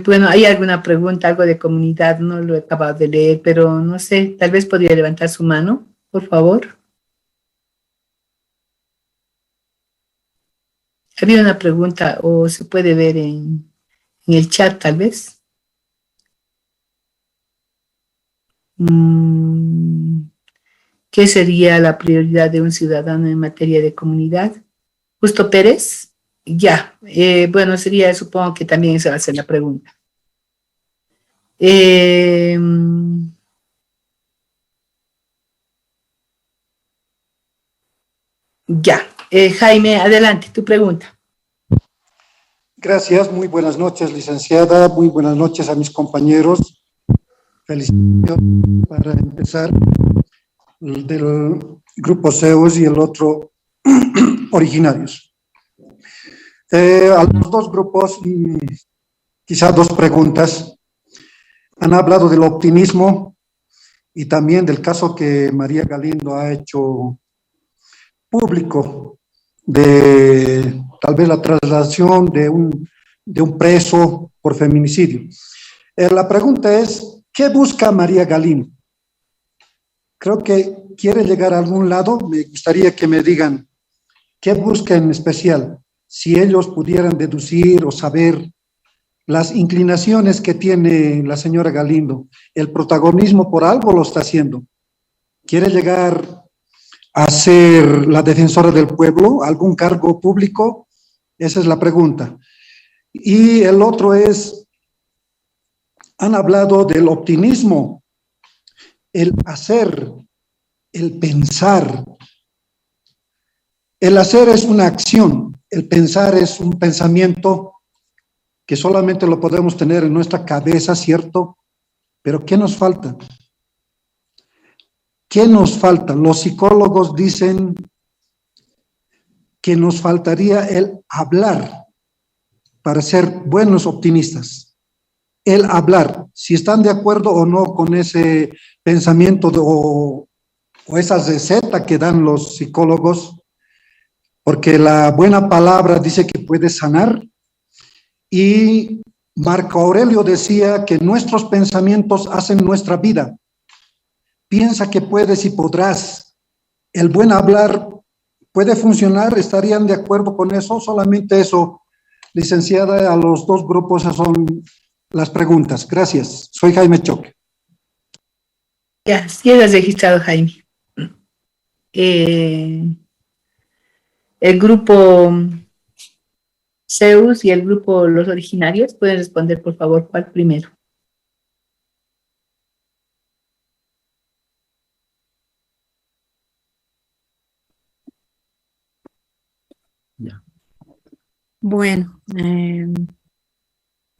Bueno, ¿hay alguna pregunta, algo de comunidad? No lo he acabado de leer, pero no sé, tal vez podría levantar su mano, por favor. Había una pregunta, o se puede ver en el chat, tal vez. ¿Qué sería la prioridad de un ciudadano en materia de comunidad? Justo Pérez. Ya, bueno, sería, supongo que también esa va a ser la pregunta. Ya, Jaime, adelante, tu pregunta. Gracias, muy buenas noches, licenciada, muy buenas noches a mis compañeros. Felicitaciones para empezar del grupo CEUS y el otro originarios. A los dos grupos, quizás dos preguntas. Han hablado del optimismo y también del caso que María Galindo ha hecho público de tal vez la trasladación de un preso por feminicidio. La pregunta es, ¿qué busca María Galindo? Creo que quiere llegar a algún lado. Me gustaría que me digan qué busca en especial. Si ellos pudieran deducir o saber las inclinaciones que tiene la señora Galindo, el protagonismo por algo lo está haciendo. ¿Quiere llegar a ser la defensora del pueblo, algún cargo público? Esa es la pregunta. Y el otro es, han hablado del optimismo, el hacer, el pensar. El hacer es una acción, el pensar es un pensamiento que solamente lo podemos tener en nuestra cabeza, ¿cierto? Pero ¿qué nos falta? ¿Qué nos falta? Los psicólogos dicen que nos faltaría el hablar para ser buenos optimistas. El hablar, si están de acuerdo o no con ese pensamiento o esa receta que dan los psicólogos, porque la buena palabra dice que puede sanar, y Marco Aurelio decía que nuestros pensamientos hacen nuestra vida. Piensa que puedes y podrás. El buen hablar ¿Puede funcionar? ¿Estarían de acuerdo con eso? Solamente eso, licenciada, a los dos grupos esas son las preguntas. Gracias. Soy Jaime Choque. Ya, sí eres registrado, Jaime. El grupo Zeus y el grupo Los Originarios, ¿pueden responder, por favor, cuál primero? Bueno,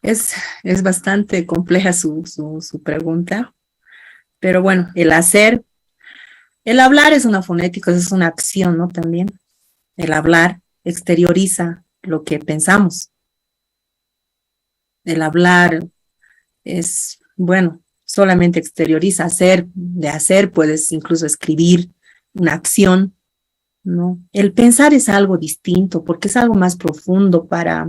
es bastante compleja su pregunta, pero bueno, el hablar es una fonética, es una acción, ¿no? También el hablar exterioriza lo que pensamos. El hablar es, bueno, solamente exterioriza de hacer, puedes incluso escribir una acción, ¿no? El pensar es algo distinto porque es algo más profundo para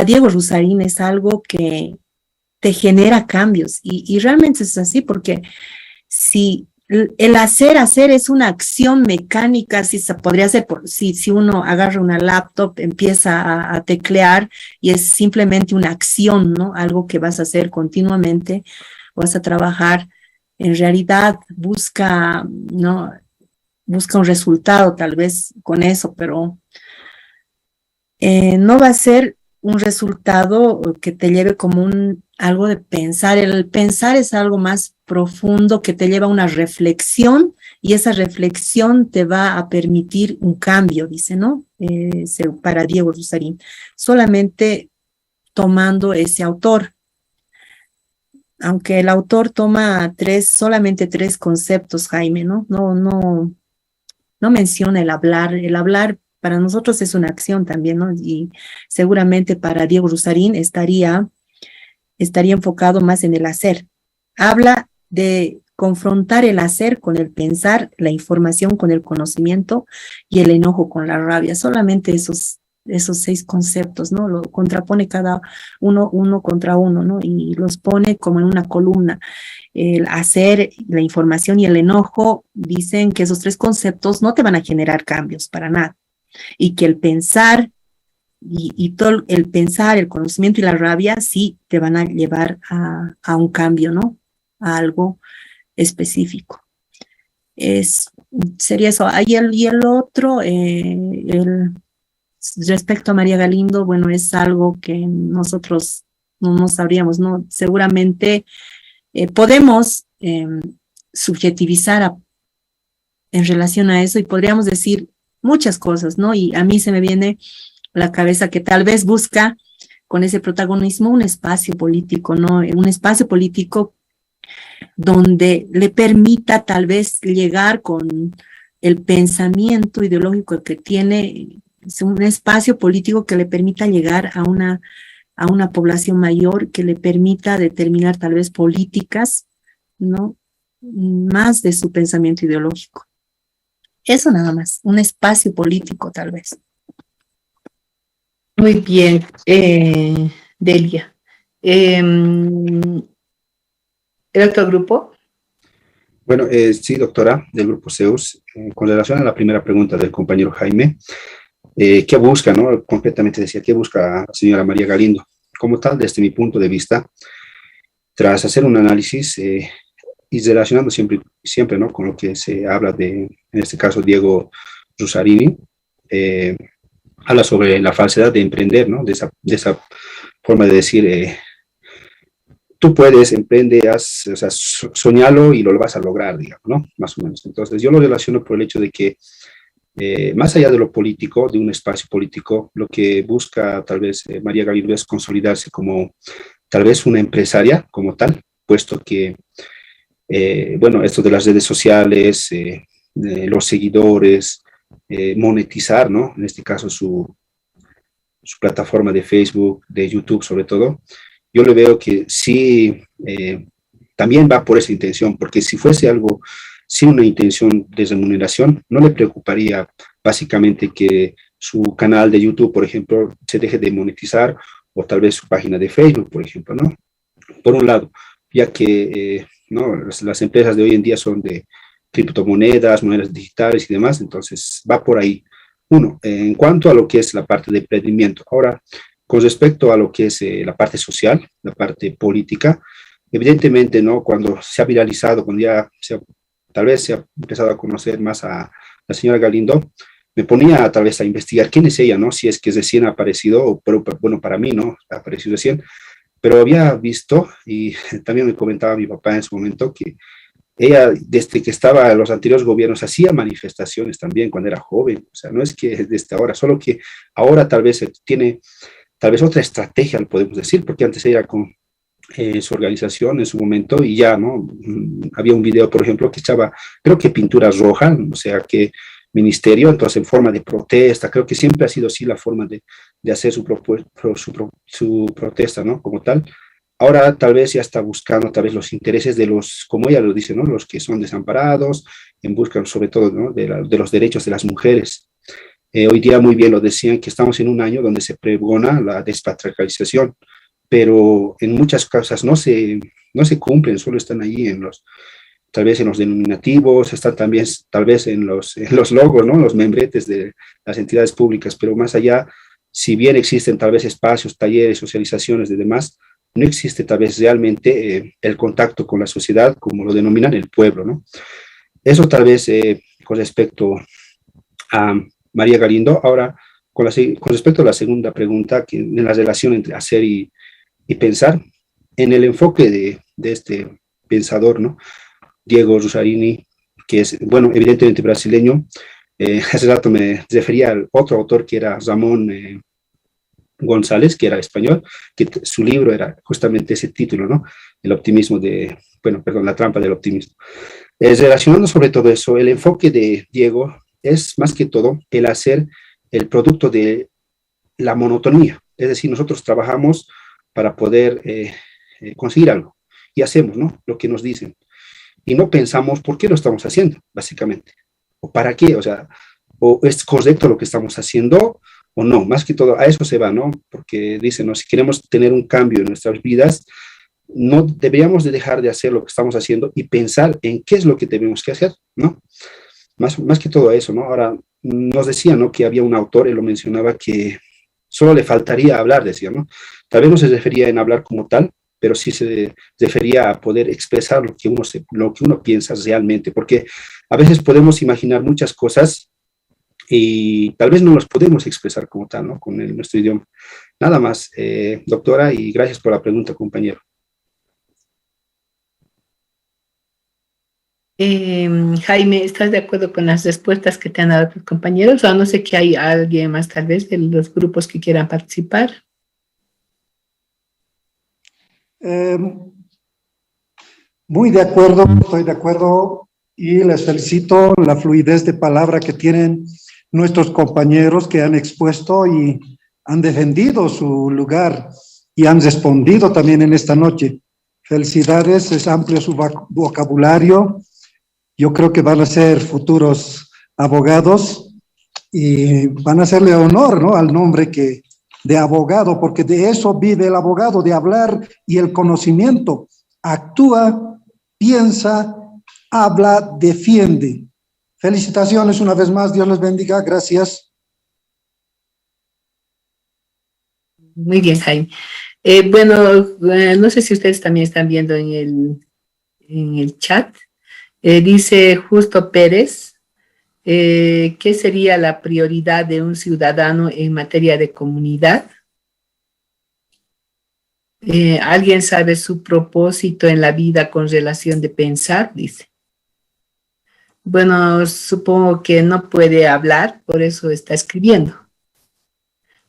Diego Rusarín, es algo que te genera cambios y realmente es así porque si el hacer es una acción mecánica, si se podría hacer, si uno agarra una laptop, empieza a teclear y es simplemente una acción, ¿no? Algo que vas a hacer continuamente, vas a trabajar, en realidad busca, ¿no? Busca un resultado tal vez con eso, pero no va a ser un resultado que te lleve como algo de pensar. El pensar es algo más profundo que te lleva a una reflexión y esa reflexión te va a permitir un cambio, dice, ¿no? Para Diego Rusarín, solamente tomando ese autor. Aunque el autor toma solamente tres conceptos, Jaime, ¿no? No menciona el hablar. El hablar para nosotros es una acción también, ¿no? Y seguramente para Diego Rusarín estaría enfocado más en el hacer. Habla de confrontar el hacer con el pensar, la información con el conocimiento y el enojo con la rabia. Solamente esos 6 conceptos, ¿no? Lo contrapone cada uno contra uno, ¿no? Y los pone como en una columna. El hacer, la información y el enojo dicen que esos 3 conceptos no te van a generar cambios para nada. Y que el pensar y todo el pensar, el conocimiento y la rabia sí te van a llevar a un cambio, ¿no? A algo específico. Sería eso. Y el otro, respecto a María Galindo, bueno, es algo que nosotros no sabríamos, ¿no? Seguramente podemos subjetivizar en relación a eso y podríamos decir muchas cosas, ¿no? Y a mí se me viene a la cabeza que tal vez busca con ese protagonismo un espacio político, ¿no? Un espacio político donde le permita tal vez llegar con el pensamiento ideológico que tiene, es un espacio político que le permita llegar a una población mayor, que le permita determinar tal vez políticas, ¿no? Más de su pensamiento ideológico. Eso nada más, un espacio político tal vez. Muy bien, Delia. ¿El otro grupo? Bueno, sí, doctora, del grupo Zeus, con relación a la primera pregunta del compañero Jaime, ¿qué busca, no? Completamente decía, ¿qué busca la señora María Galindo? Como tal, desde mi punto de vista, tras hacer un análisis y relacionando siempre, ¿no? Con lo que se habla de, en este caso, Diego Rusarini, habla sobre la falsedad de emprender, ¿no? De esa forma de decir, tú puedes, emprende, o sea, soñalo y lo vas a lograr, digamos, ¿no? Más o menos. Entonces, yo lo relaciono por el hecho de que, más allá de lo político, de un espacio político, lo que busca tal vez María Galindo es consolidarse como tal vez una empresaria como tal, puesto que, bueno, esto de las redes sociales, los seguidores, monetizar, ¿no? En este caso su plataforma de Facebook, de YouTube sobre todo, yo le veo que sí, también va por esa intención, porque si fuese algo sin una intención de remuneración, no le preocuparía básicamente que su canal de YouTube, por ejemplo, se deje de monetizar, o tal vez su página de Facebook, por ejemplo, ¿no? Por un lado, ya que no, las empresas de hoy en día son de criptomonedas, monedas digitales y demás, entonces va por ahí. Uno, en cuanto a lo que es la parte de emprendimiento. Ahora, con respecto a lo que es la parte social, la parte política, evidentemente, ¿no? Cuando se ha viralizado, cuando ya tal vez se ha empezado a conocer más a la señora Galindo, me ponía tal vez a investigar quién es ella, ¿no? Si es que recién ha aparecido, pero bueno, para mí, ¿no? Ha aparecido recién, pero había visto, y también me comentaba mi papá en su momento, que ella, desde que estaba en los anteriores gobiernos, hacía manifestaciones también cuando era joven, o sea, no es que desde ahora, solo que ahora tal vez tiene, tal vez otra estrategia, lo podemos decir, porque antes ella con su organización en su momento y ya, ¿no? Había un video, por ejemplo, que echaba, creo que pintura roja, o sea, que ministerio, entonces en forma de protesta, creo que siempre ha sido así la forma de hacer su protesta, ¿no? Como tal. Ahora tal vez ya está buscando tal vez los intereses de los, como ella lo dice, ¿no? Los que son desamparados, en busca sobre todo, ¿no? de los derechos de las mujeres. Hoy día muy bien lo decían que estamos en un año donde se pregona la despatriarcalización, pero en muchas cosas no se cumplen, solo están ahí tal vez en los denominativos, están también tal vez en los logos, ¿no? Los membretes de las entidades públicas, pero más allá, si bien existen tal vez espacios, talleres, socializaciones y demás, no existe tal vez realmente el contacto con la sociedad, como lo denominan el pueblo, ¿no? Eso tal vez con respecto a María Galindo. Ahora, con respecto a la segunda pregunta, que en la relación entre hacer y pensar, en el enfoque de este pensador, ¿no? Diego Rusarini, que es, bueno, evidentemente brasileño. Hace rato me refería al otro autor que era Ramón González, que era español, que su libro era justamente ese título, ¿no? El optimismo la trampa del optimismo. Relacionando sobre todo eso, el enfoque de Diego es más que todo el hacer el producto de la monotonía, es decir, nosotros trabajamos para poder conseguir algo y hacemos, ¿no? Lo que nos dicen y no pensamos por qué lo estamos haciendo, básicamente, o para qué, o sea, o es correcto lo que estamos haciendo o no, más que todo a eso se va, ¿no? Porque dicen, ¿no? Si queremos tener un cambio en nuestras vidas, no deberíamos de dejar de hacer lo que estamos haciendo y pensar en qué es lo que tenemos que hacer, ¿no? Más que todo eso, ¿no? Ahora, nos decía, ¿no? Que había un autor, él lo mencionaba, que solo le faltaría hablar, decía, ¿no? Tal vez no se refería en hablar como tal, pero sí se refería a poder expresar lo que uno piensa realmente, porque a veces podemos imaginar muchas cosas y tal vez no las podemos expresar como tal, ¿no? Con nuestro idioma. Nada más, doctora, y gracias por la pregunta, compañero. Jaime, ¿estás de acuerdo con las respuestas que te han dado tus compañeros? O no sé que hay alguien más tal vez de los grupos que quieran participar. Muy de acuerdo, estoy de acuerdo y les felicito la fluidez de palabra que tienen nuestros compañeros que han expuesto y han defendido su lugar y han respondido también en esta noche. Felicidades, es amplio su vocabulario. Yo creo que van a ser futuros abogados y van a hacerle honor, ¿no? Al nombre de abogado, porque de eso vive el abogado, de hablar y el conocimiento. Actúa, piensa, habla, defiende. Felicitaciones una vez más, Dios les bendiga, gracias. Muy bien, Jaime. No sé si ustedes también están viendo en el chat. Dice Justo Pérez, ¿qué sería la prioridad de un ciudadano en materia de comunidad? ¿Alguien sabe su propósito en la vida con relación de pensar? Dice. Bueno, supongo que no puede hablar, por eso está escribiendo.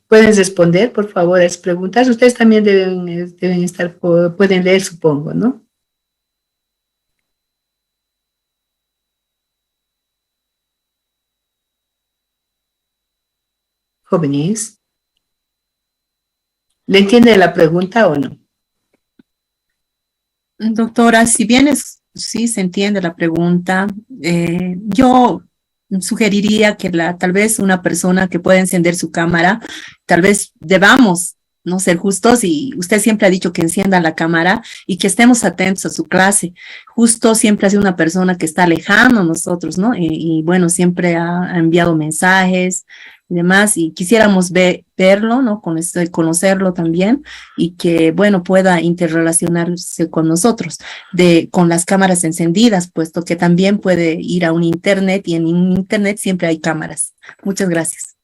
¿Pueden responder, por favor, a las preguntas? Ustedes también deben estar, pueden leer, supongo, ¿no? Jóvenes. ¿Le entiende la pregunta o no? Doctora, si bien sí se entiende la pregunta, yo sugeriría que tal vez una persona que pueda encender su cámara, tal vez debamos no ser justos, y usted siempre ha dicho que encienda la cámara y que estemos atentos a su clase. Justo siempre ha sido una persona que está lejano a nosotros, ¿no? Y bueno, siempre ha enviado mensajes y demás, y quisiéramos verlo, ¿no? Conocerlo también, y que, bueno, pueda interrelacionarse con nosotros, con las cámaras encendidas, puesto que también puede ir a un internet, y en un internet siempre hay cámaras. Muchas gracias.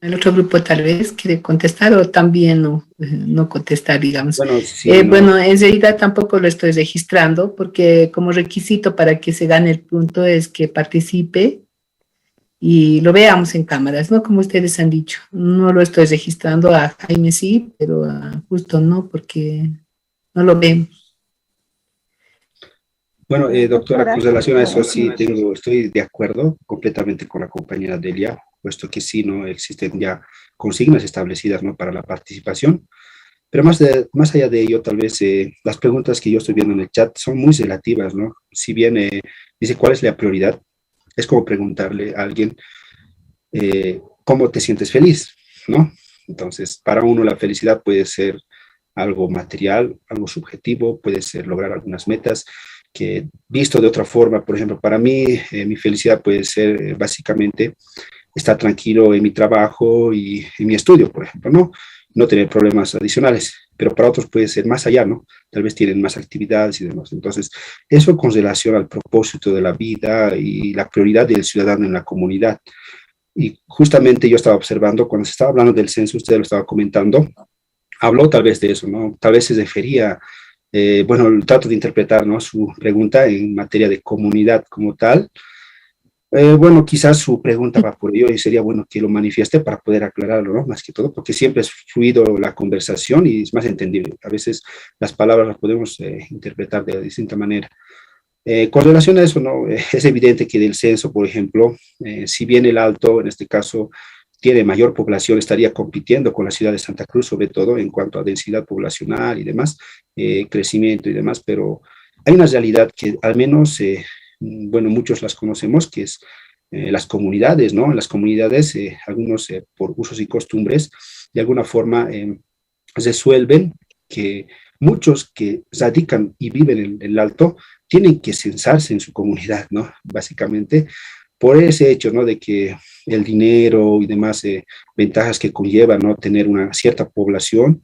El otro grupo tal vez quiere contestar o también no contestar, digamos. Bueno, sí, Bueno, en realidad tampoco lo estoy registrando porque como requisito para que se gane el punto es que participe y lo veamos en cámaras, ¿no? Como ustedes han dicho. No lo estoy registrando, a Jaime sí, pero a Justo no, porque no lo vemos. Bueno, doctora, con relación a eso sí estoy de acuerdo completamente con la compañera Delia, puesto que sí, ¿no? Existen ya consignas establecidas, ¿no? Para la participación, pero más allá de ello, tal vez las preguntas que yo estoy viendo en el chat son muy relativas, ¿no? Si bien dice cuál es la prioridad, es como preguntarle a alguien cómo te sientes feliz, ¿no? Entonces, para uno la felicidad puede ser algo material, algo subjetivo, puede ser lograr algunas metas, que visto de otra forma, por ejemplo, para mí mi felicidad puede ser básicamente estar tranquilo en mi trabajo y en mi estudio, por ejemplo, ¿no? No tener problemas adicionales, pero para otros puede ser más allá, ¿no? Tal vez tienen más actividades y demás. Entonces, eso con relación al propósito de la vida y la prioridad del ciudadano en la comunidad. Y justamente yo estaba observando, cuando se estaba hablando del censo, usted lo estaba comentando, habló tal vez de eso, ¿no? Tal vez se refería, bueno, trato de interpretar, ¿no? Su pregunta en materia de comunidad como tal. Bueno, quizás su pregunta va por ello y sería bueno que lo manifieste para poder aclararlo, ¿no? Más que todo, porque siempre es fluido la conversación y es más entendible. A veces las palabras las podemos interpretar de distinta manera. Con relación a eso, ¿no? Es evidente que del censo, por ejemplo, si bien el Alto, en este caso, tiene mayor población, estaría compitiendo con la ciudad de Santa Cruz, sobre todo en cuanto a densidad poblacional y demás, crecimiento y demás, pero hay una realidad que al menos, bueno, muchos las conocemos, que es las comunidades, ¿no? En las comunidades, algunos por usos y costumbres, de alguna forma resuelven que muchos que radican y viven en el Alto tienen que censarse en su comunidad, ¿no? Básicamente, por ese hecho, ¿no? De que el dinero y demás ventajas que conlleva, ¿no? Tener una cierta población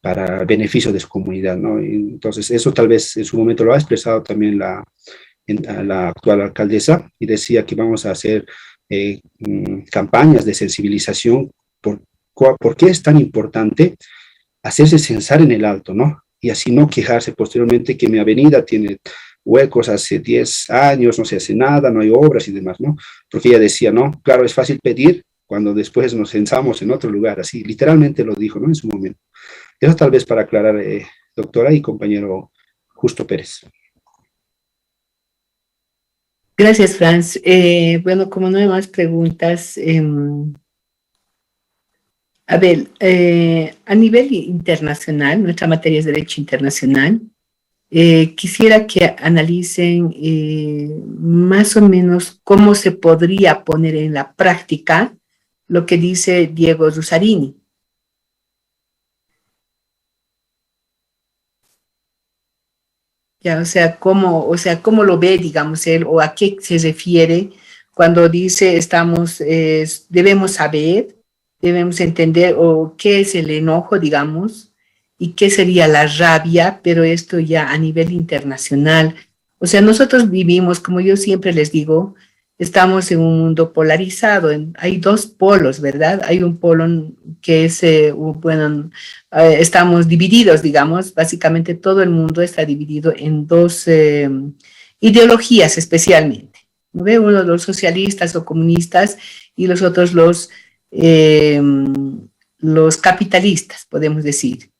para beneficio de su comunidad, ¿no? Entonces, eso tal vez en su momento lo ha expresado también la actual alcaldesa y decía que vamos a hacer campañas de sensibilización por qué es tan importante hacerse censar en el Alto, ¿no? Y así no quejarse posteriormente que mi avenida tiene huecos hace 10 años, no se hace nada, no hay obras y demás, ¿no? Porque ella decía, no, claro, es fácil pedir cuando después nos censamos en otro lugar, así, literalmente lo dijo, ¿no? En su momento. Eso tal vez para aclarar, doctora y compañero Justo Pérez. Gracias, Franz. Bueno, como no hay más preguntas, a ver, a nivel internacional, nuestra materia es Derecho Internacional, quisiera que analicen más o menos cómo se podría poner en la práctica lo que dice Diego Rusarini. Ya, cómo lo ve, digamos, él, o a qué se refiere cuando dice debemos saber, debemos entender, o qué es el enojo, digamos, y qué sería la rabia, pero esto ya a nivel internacional. O sea, nosotros vivimos, como yo siempre les digo, estamos en un mundo polarizado, hay dos polos, ¿verdad? Hay un polo que es, estamos divididos, digamos, básicamente todo el mundo está dividido en dos ideologías especialmente, ¿no ve? Uno los socialistas o comunistas y los otros los capitalistas, podemos decir.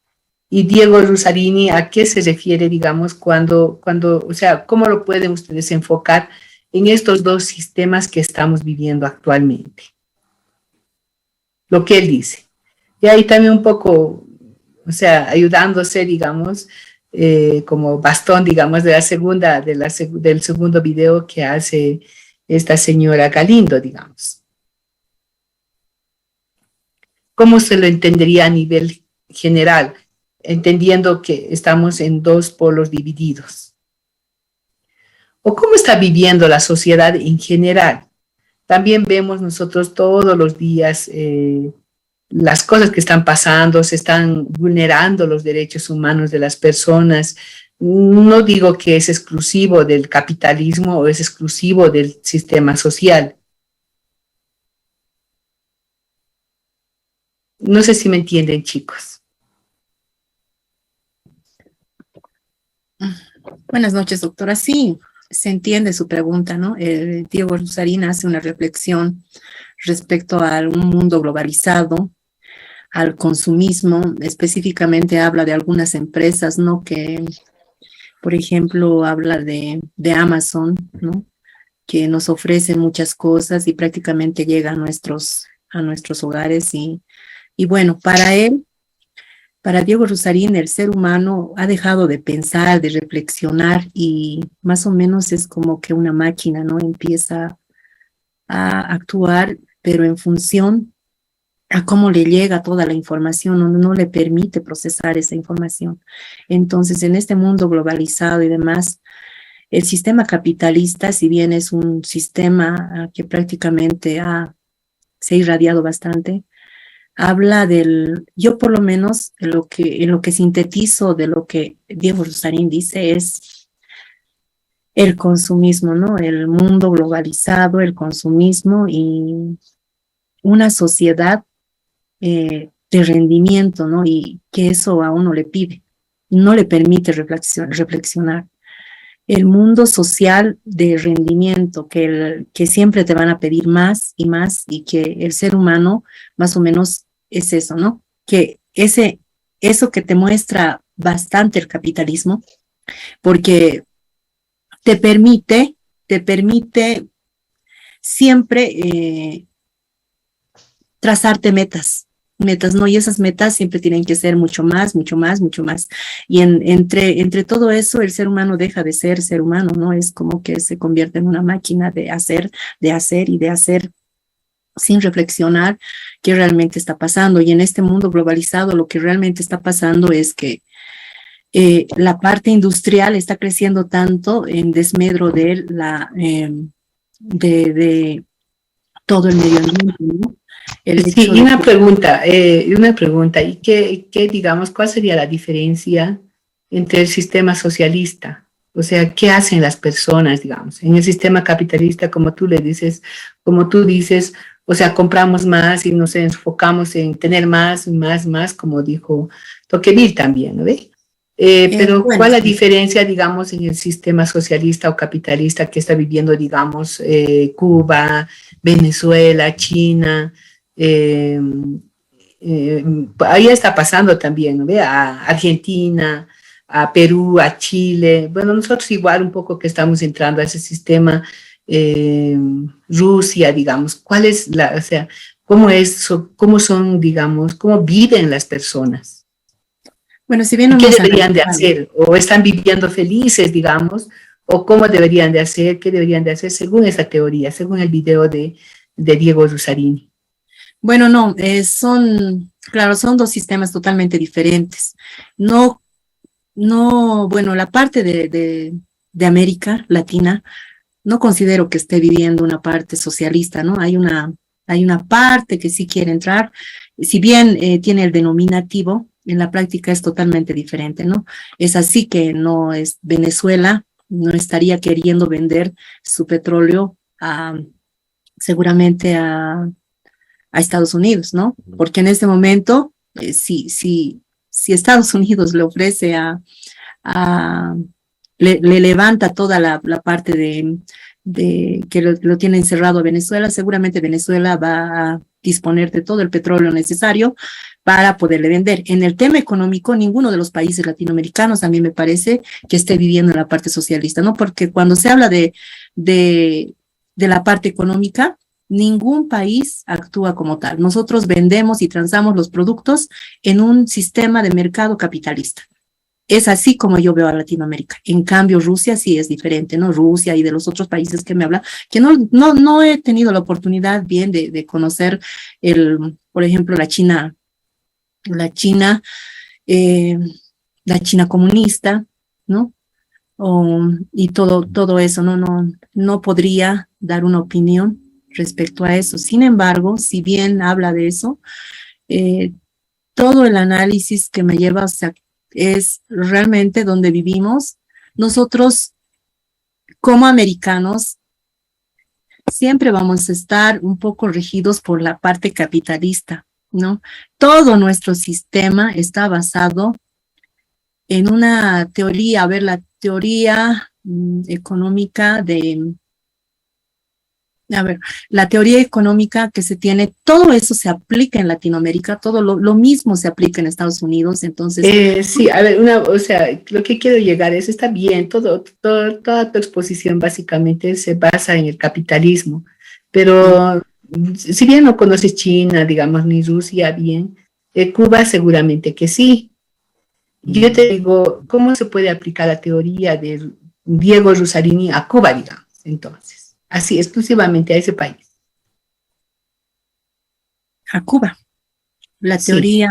Y Diego Rusarini, ¿a qué se refiere, digamos, o sea, cómo lo pueden ustedes enfocar en estos dos sistemas que estamos viviendo actualmente? Lo que él dice. Y ahí también un poco, o sea, ayudándose, digamos, como bastón, digamos, del segundo video que hace esta señora Galindo, digamos. ¿Cómo se lo entendería a nivel general, entendiendo que estamos en dos polos divididos? ¿O cómo está viviendo la sociedad en general? También vemos nosotros todos los días las cosas que están pasando, se están vulnerando los derechos humanos de las personas. No digo que es exclusivo del capitalismo o es exclusivo del sistema social. No sé si me entienden, chicos. Buenas noches, doctora. Sí, se entiende su pregunta, ¿no? Diego Rusarín hace una reflexión respecto a un mundo globalizado, al consumismo, específicamente habla de algunas empresas, ¿no? Que, por ejemplo, habla de Amazon, ¿no? Que nos ofrece muchas cosas y prácticamente llega a nuestros hogares y bueno, para Diego Rusarín, el ser humano ha dejado de pensar, de reflexionar y más o menos es como que una máquina, ¿no? Empieza a actuar, pero en función a cómo le llega toda la información, no le permite procesar esa información. Entonces, en este mundo globalizado y demás, el sistema capitalista, si bien es un sistema que prácticamente se ha irradiado bastante, habla yo por lo menos en lo que sintetizo de lo que Diego Rusarín dice es el consumismo, ¿no? El mundo globalizado, el consumismo y una sociedad de rendimiento, ¿no? Y que eso a uno le pide, no le permite reflexionar. El mundo social de rendimiento, que siempre te van a pedir más y más, y que el ser humano más o menos es eso, ¿no? Que eso que te muestra bastante el capitalismo, porque te permite siempre trazarte metas, ¿no? Y esas metas siempre tienen que ser mucho más, mucho más, mucho más. Y entre todo eso, el ser humano deja de ser ser humano, ¿no? Es como que se convierte en una máquina de hacer y de hacer sin reflexionar qué realmente está pasando. Y en este mundo globalizado, lo que realmente está pasando es que la parte industrial está creciendo tanto en desmedro de todo el medio ambiente, ¿no? Sí, y una pregunta, ¿y qué, digamos, cuál sería la diferencia entre el sistema socialista? O sea, ¿qué hacen las personas, digamos? En el sistema capitalista, como tú dices, o sea, compramos más y nos enfocamos en tener más, como dijo Tocqueville también, ¿no ve? Pero bueno, ¿cuál es la diferencia, digamos, en el sistema socialista o capitalista que está viviendo, digamos, Cuba, Venezuela, China? Ahí está pasando también, ¿no ve? A Argentina, a Perú, a Chile. Bueno, nosotros igual un poco que estamos entrando a ese sistema, Rusia, digamos. ¿Cuál es o sea, cómo son, digamos, cómo viven las personas? bueno, si bien ¿Qué deberían de hacer? ¿O están viviendo felices, digamos? ¿O cómo deberían de hacer? ¿Qué deberían de hacer según esa teoría, según el video de Diego Rusarín? Bueno, no, son dos sistemas totalmente diferentes. No, bueno, la parte de América Latina, no considero que esté viviendo una parte socialista, ¿no? Hay una parte que sí quiere entrar, si bien tiene el denominativo, en la práctica es totalmente diferente, ¿no? Es así que no es Venezuela, no estaría queriendo vender su petróleo seguramente a Estados Unidos, ¿no? Porque en este momento, si Estados Unidos le ofrece le levanta toda la parte de que lo tiene encerrado a Venezuela, seguramente Venezuela va a disponer de todo el petróleo necesario para poderle vender. En el tema económico, ninguno de los países latinoamericanos a mí me parece que esté viviendo en la parte socialista, ¿no? Porque cuando se habla de la parte económica, ningún país actúa como tal. Nosotros vendemos y transamos los productos en un sistema de mercado capitalista. Es así como yo veo a Latinoamérica. En cambio, Rusia sí es diferente, ¿no? Rusia y de los otros países que me hablan, que no he tenido la oportunidad bien de conocer por ejemplo, la China, eh, la China comunista, ¿no? Y todo eso, no podría dar una opinión respecto a eso. Sin embargo, si bien habla de eso, todo el análisis que me lleva, o sea, es realmente donde vivimos. Nosotros, como americanos, siempre vamos a estar un poco regidos por la parte capitalista, ¿no? Todo nuestro sistema está basado en una teoría, a ver, la teoría económica la teoría económica que se tiene, todo eso se aplica en Latinoamérica, todo lo mismo se aplica en Estados Unidos, entonces... Sí, a ver, o sea, lo que quiero llegar es, está bien, toda tu exposición básicamente se basa en el capitalismo, pero si bien no conoces China, digamos, ni Rusia bien, Cuba seguramente que sí. Yo te digo, ¿cómo se puede aplicar la teoría de Diego Rusarini a Cuba, digamos, entonces? Así, exclusivamente a ese país. A Cuba. La teoría...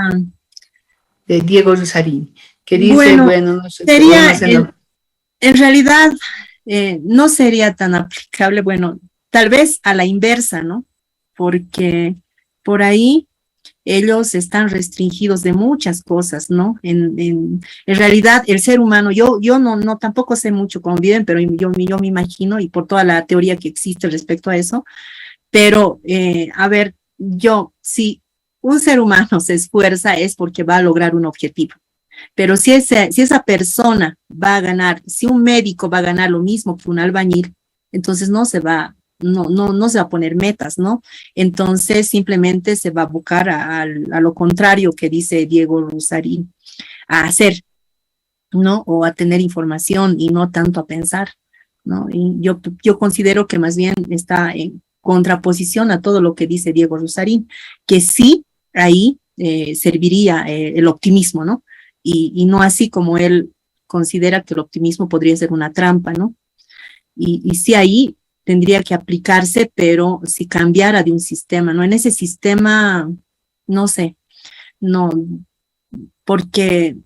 de Diego Rusarini, que dice, bueno no sé, sería, en realidad, no sería tan aplicable, bueno, tal vez a la inversa, ¿no? Porque por ahí ellos están restringidos de muchas cosas, ¿no? En realidad, el ser humano, yo no tampoco sé mucho cómo viven, pero yo me imagino, y por toda la teoría que existe respecto a eso, pero, a ver, si un ser humano se esfuerza es porque va a lograr un objetivo. Pero si esa persona va a ganar, si un médico va a ganar lo mismo que un albañil, entonces no se va a poner metas, ¿no? Entonces simplemente se va a buscar a lo contrario que dice Diego Rusarini, a hacer, ¿no? O a tener información y no tanto a pensar, ¿no? Y yo considero que más bien está en contraposición a todo lo que dice Diego Rusarini, que sí ahí serviría el optimismo, ¿no? Y no así como él considera que el optimismo podría ser una trampa, ¿no? Y sí ahí tendría que aplicarse, pero si cambiara de un sistema, ¿no? En ese sistema, no sé, no, porque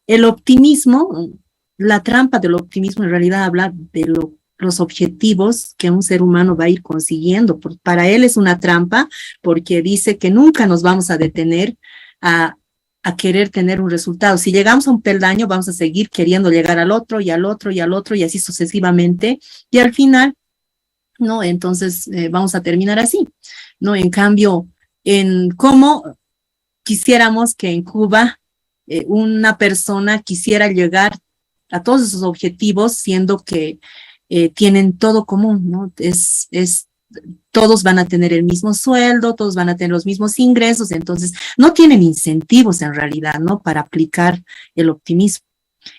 el optimismo, la trampa del optimismo en realidad habla de los objetivos que un ser humano va a ir consiguiendo. Para él es una trampa porque dice que nunca nos vamos a detener a querer tener un resultado. Si llegamos a un peldaño, vamos a seguir queriendo llegar al otro y al otro y al otro y así sucesivamente. Y al final, ¿no? Entonces vamos a terminar así, ¿no? En cambio, en cómo quisiéramos que en Cuba una persona quisiera llegar a todos esos objetivos, siendo que tienen todo común, ¿no? Todos van a tener el mismo sueldo, todos van a tener los mismos ingresos, entonces no tienen incentivos en realidad, ¿no? Para aplicar el optimismo.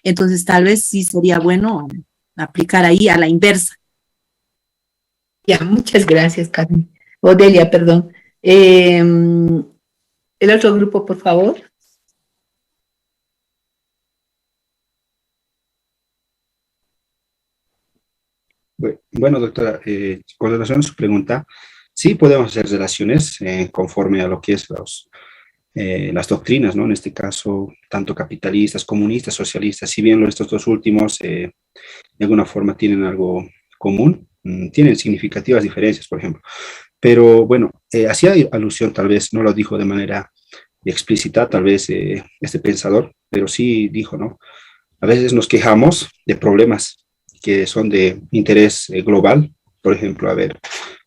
Entonces tal vez sí sería bueno aplicar ahí a la inversa. Ya, muchas gracias, Carmen. Odelia, perdón. El otro grupo, por favor. Bueno, doctora, con relación a su pregunta, sí podemos hacer relaciones conforme a lo que es las doctrinas, ¿no? En este caso, tanto capitalistas, comunistas, socialistas, si bien estos dos últimos de alguna forma tienen algo común, tienen significativas diferencias, por ejemplo. Pero bueno, hacía alusión, tal vez no lo dijo de manera explícita, tal vez este pensador, pero sí dijo, ¿no? A veces nos quejamos de problemas que son de interés global, por ejemplo, a ver,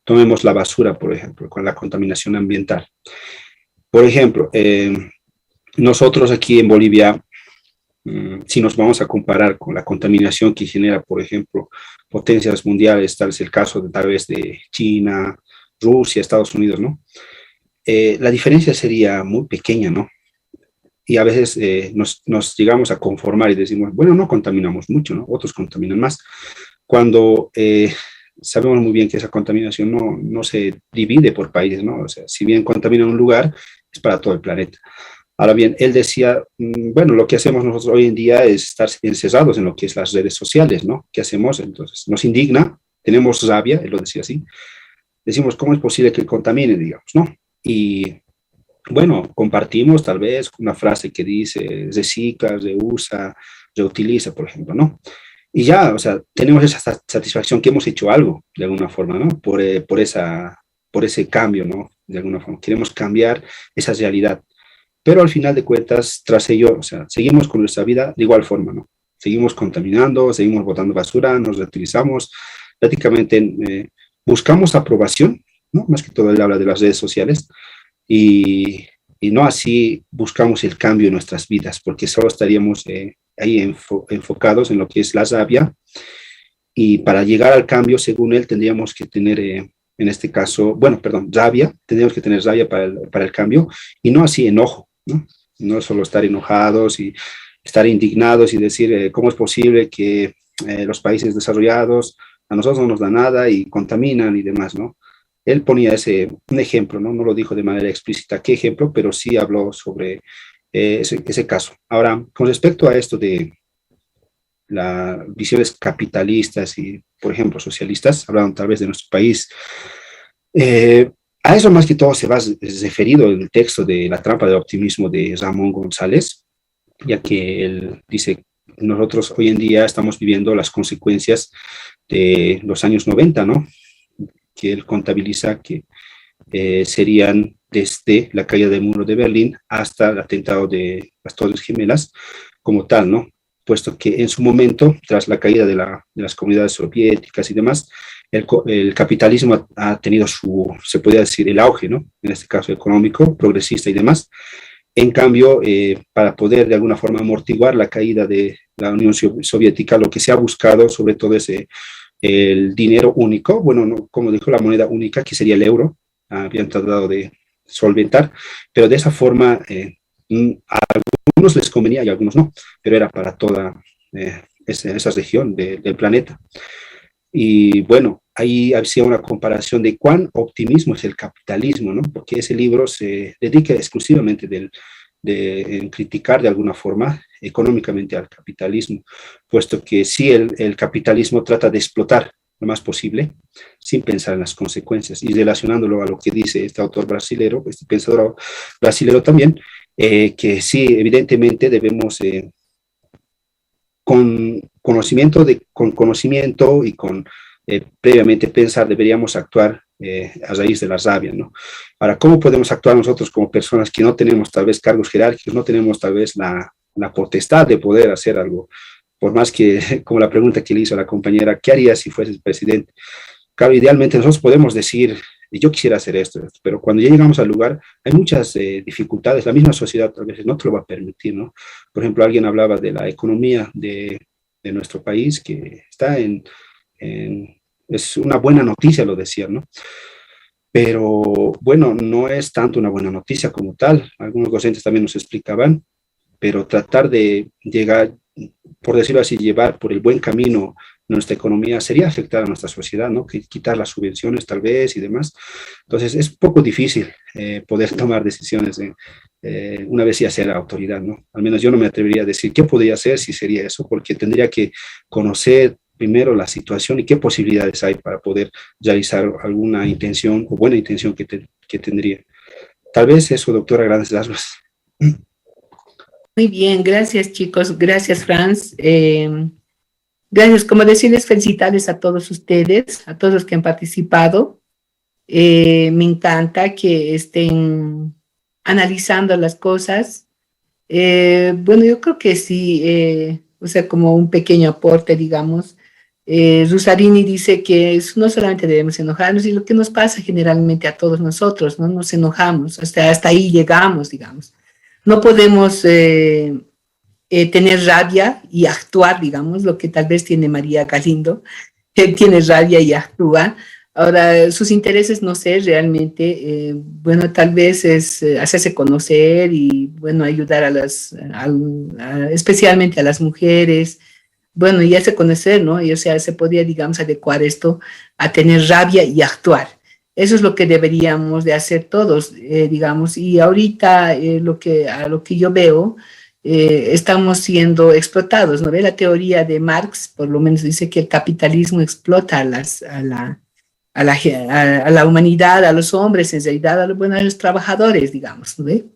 tomemos la basura, por ejemplo, con la contaminación ambiental. Por ejemplo, nosotros aquí en Bolivia, si nos vamos a comparar con la contaminación que genera, por ejemplo, potencias mundiales, tal es el caso de tal vez de China, Rusia, Estados Unidos, ¿no? La diferencia sería muy pequeña, ¿no? Y a veces nos llegamos a conformar y decimos, bueno, no contaminamos mucho, ¿no? Otros contaminan más. Cuando sabemos muy bien que esa contaminación no se divide por países, ¿no? O sea, si bien contamina un lugar, es para todo el planeta. Ahora bien, él decía, bueno, lo que hacemos nosotros hoy en día es estar encerrados en lo que es las redes sociales, ¿no? ¿Qué hacemos? Entonces, nos indigna, tenemos rabia, él lo decía así, decimos, ¿cómo es posible que contamine, digamos, ¿no? Y bueno, compartimos tal vez una frase que dice, recicla, reusa, reutiliza, por ejemplo, ¿no? Y ya, o sea, tenemos esa satisfacción que hemos hecho algo, de alguna forma, ¿no? Por ese cambio, ¿no? De alguna forma, queremos cambiar esa realidad. Pero al final de cuentas, tras ello, o sea, seguimos con nuestra vida de igual forma, ¿no? Seguimos contaminando, seguimos botando basura, nos reutilizamos, prácticamente buscamos aprobación, ¿no? Más que todo él habla de las redes sociales, y no así buscamos el cambio en nuestras vidas, porque solo estaríamos ahí enfocados en lo que es la rabia, y para llegar al cambio, según él, tendríamos que tener, en este caso, bueno, perdón, rabia, tendríamos que tener rabia para el cambio, y no así enojo, ¿no? No solo estar enojados y estar indignados y decir cómo es posible que los países desarrollados a nosotros no nos da nada y contaminan y demás, ¿no? Él ponía un ejemplo, ¿no? No lo dijo de manera explícita qué ejemplo, pero sí habló sobre ese caso. Ahora, con respecto a esto de las visiones capitalistas y, por ejemplo, socialistas, hablaron tal vez de nuestro país, a eso más que todo se va referido en el texto de La trampa del optimismo de Ramón González, ya que él dice, nosotros hoy en día estamos viviendo las consecuencias de los años 90, ¿no? Que él contabiliza que serían desde la caída del muro de Berlín hasta el atentado de las Torres Gemelas como tal, ¿no? Puesto que en su momento, tras la caída de las comunidades soviéticas y demás, el capitalismo ha tenido se podría decir, el auge, ¿no? En este caso económico, progresista y demás. En cambio, para poder de alguna forma amortiguar la caída de la Unión Soviética, lo que se ha buscado sobre todo es el dinero único, bueno, no, como dijo, la moneda única, que sería el euro, habían tratado de solventar, pero de esa forma a algunos les convenía y a algunos no, pero era para toda esa región del planeta. Y bueno, ahí hacía una comparación de cuán optimismo es el capitalismo, ¿no? Porque ese libro se dedica exclusivamente en criticar de alguna forma económicamente al capitalismo, puesto que sí el capitalismo trata de explotar lo más posible sin pensar en las consecuencias, y relacionándolo a lo que dice este autor brasilero, este pensador brasilero también, que sí, evidentemente debemos con conocimiento y con previamente pensar, deberíamos actuar a raíz de la rabia, ¿no? Ahora, ¿cómo podemos actuar nosotros como personas que no tenemos tal vez cargos jerárquicos, no tenemos tal vez la potestad de poder hacer algo? Por más que, como la pregunta que le hizo a la compañera, ¿qué haría si fuese presidente? Claro, idealmente nosotros podemos decir, yo quisiera hacer esto, pero cuando ya llegamos al lugar hay muchas dificultades, la misma sociedad tal vez no te lo va a permitir, ¿no? Por ejemplo, alguien hablaba de la economía de nuestro país, que está es una buena noticia, lo decía, ¿no? Pero bueno, no es tanto una buena noticia como tal, algunos docentes también nos explicaban, pero tratar de llegar, por decirlo así, llevar por el buen camino nuestra economía sería afectar a nuestra sociedad, ¿no? Quitar las subvenciones tal vez y demás. Entonces es un poco difícil poder tomar decisiones una vez ya sea la autoridad, ¿no? Al menos yo no me atrevería a decir qué podría hacer si sería eso, porque tendría que conocer primero la situación y qué posibilidades hay para poder realizar alguna intención o buena intención que tendría. Tal vez eso, doctora, grandes rasgos. Muy bien, gracias chicos, gracias Franz. Gracias, como decirles, felicitarles a todos ustedes, a todos los que han participado. Me encanta que estén analizando las cosas. Bueno, yo creo que sí, o sea, como un pequeño aporte, digamos. Rusarini dice que no solamente debemos enojarnos, y lo que nos pasa generalmente a todos nosotros, ¿no? Nos enojamos, hasta ahí llegamos, digamos. No podemos tener rabia y actuar, digamos, lo que tal vez tiene María Galindo, que tiene rabia y actúa. Ahora, sus intereses, no sé, realmente, bueno, tal vez es hacerse conocer y, bueno, ayudar especialmente a las mujeres, bueno, y hacerse conocer, ¿no? Y, o sea, se podría, digamos, adecuar esto a tener rabia y actuar. Eso es lo que deberíamos de hacer todos, digamos, y ahorita a lo que yo veo, estamos siendo explotados, ¿no ve? La teoría de Marx, por lo menos, dice que el capitalismo explota a la humanidad, a los hombres, en realidad, a los trabajadores, digamos, ¿no ve?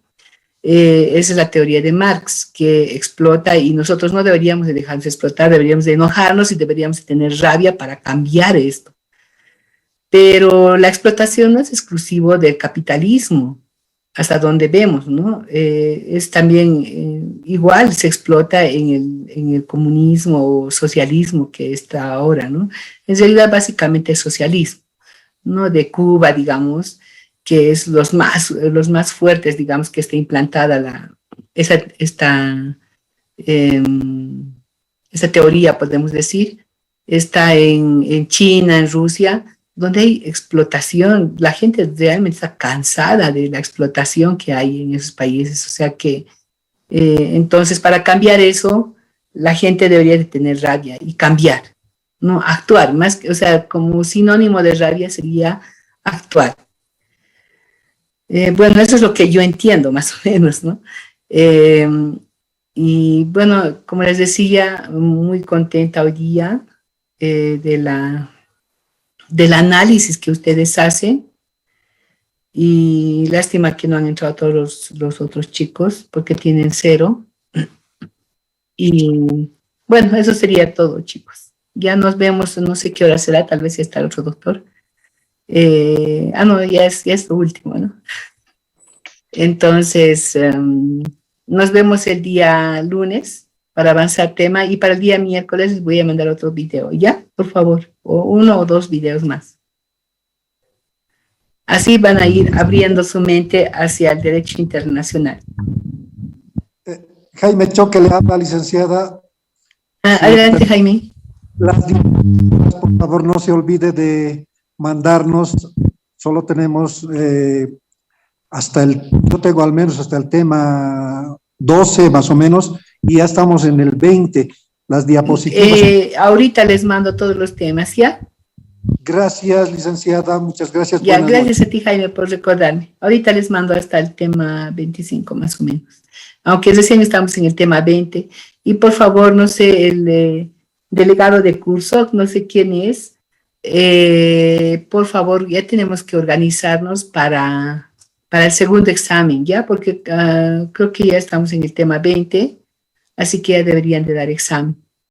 Esa es la teoría de Marx, que explota, y nosotros no deberíamos de dejarnos explotar, deberíamos de enojarnos y deberíamos de tener rabia para cambiar esto. Pero la explotación no es exclusivo del capitalismo, hasta donde vemos, ¿no? Es también igual se explota en el comunismo o socialismo que está ahora, ¿no? En realidad básicamente es socialismo, ¿no? De Cuba, digamos, que es los más fuertes, digamos, que está implantada esta teoría, podemos decir, está en China, en Rusia, donde hay explotación. La gente realmente está cansada de la explotación que hay en esos países, o sea que entonces para cambiar eso, la gente debería de tener rabia y cambiar, ¿no? Actuar, más que, o sea, como sinónimo de rabia sería actuar. Bueno, eso es lo que yo entiendo, más o menos, ¿no? Y bueno, como les decía, muy contenta hoy día del análisis que ustedes hacen, y lástima que no han entrado todos los otros chicos porque tienen 0. Y bueno, eso sería todo, chicos. Ya nos vemos, no sé qué hora será, tal vez ya está el otro doctor. No, ya es lo último, ¿no? Entonces, nos vemos el día lunes para avanzar tema, y para el día miércoles les voy a mandar otro video, ¿ya? Por favor, o 1 o 2 videos más. Así van a ir abriendo su mente hacia el derecho internacional. Jaime Choque le habla, licenciada. Adelante, Jaime. Por favor, no se olvide de mandarnos, solo tenemos yo tengo al menos hasta el tema 12 más o menos, y ya estamos en el 20, las diapositivas. Ahorita les mando todos los temas, ¿ya? Gracias, licenciada, muchas gracias. Ya, gracias a ti, Jaime, por recordarme. Ahorita les mando hasta el tema 25 más o menos, aunque recién estamos en el tema 20. Y por favor, no sé, el delegado de curso, no sé quién es, por favor, ya tenemos que organizarnos para el segundo examen, ¿ya? Porque creo que ya estamos en el tema 20, así que ya deberían de dar examen.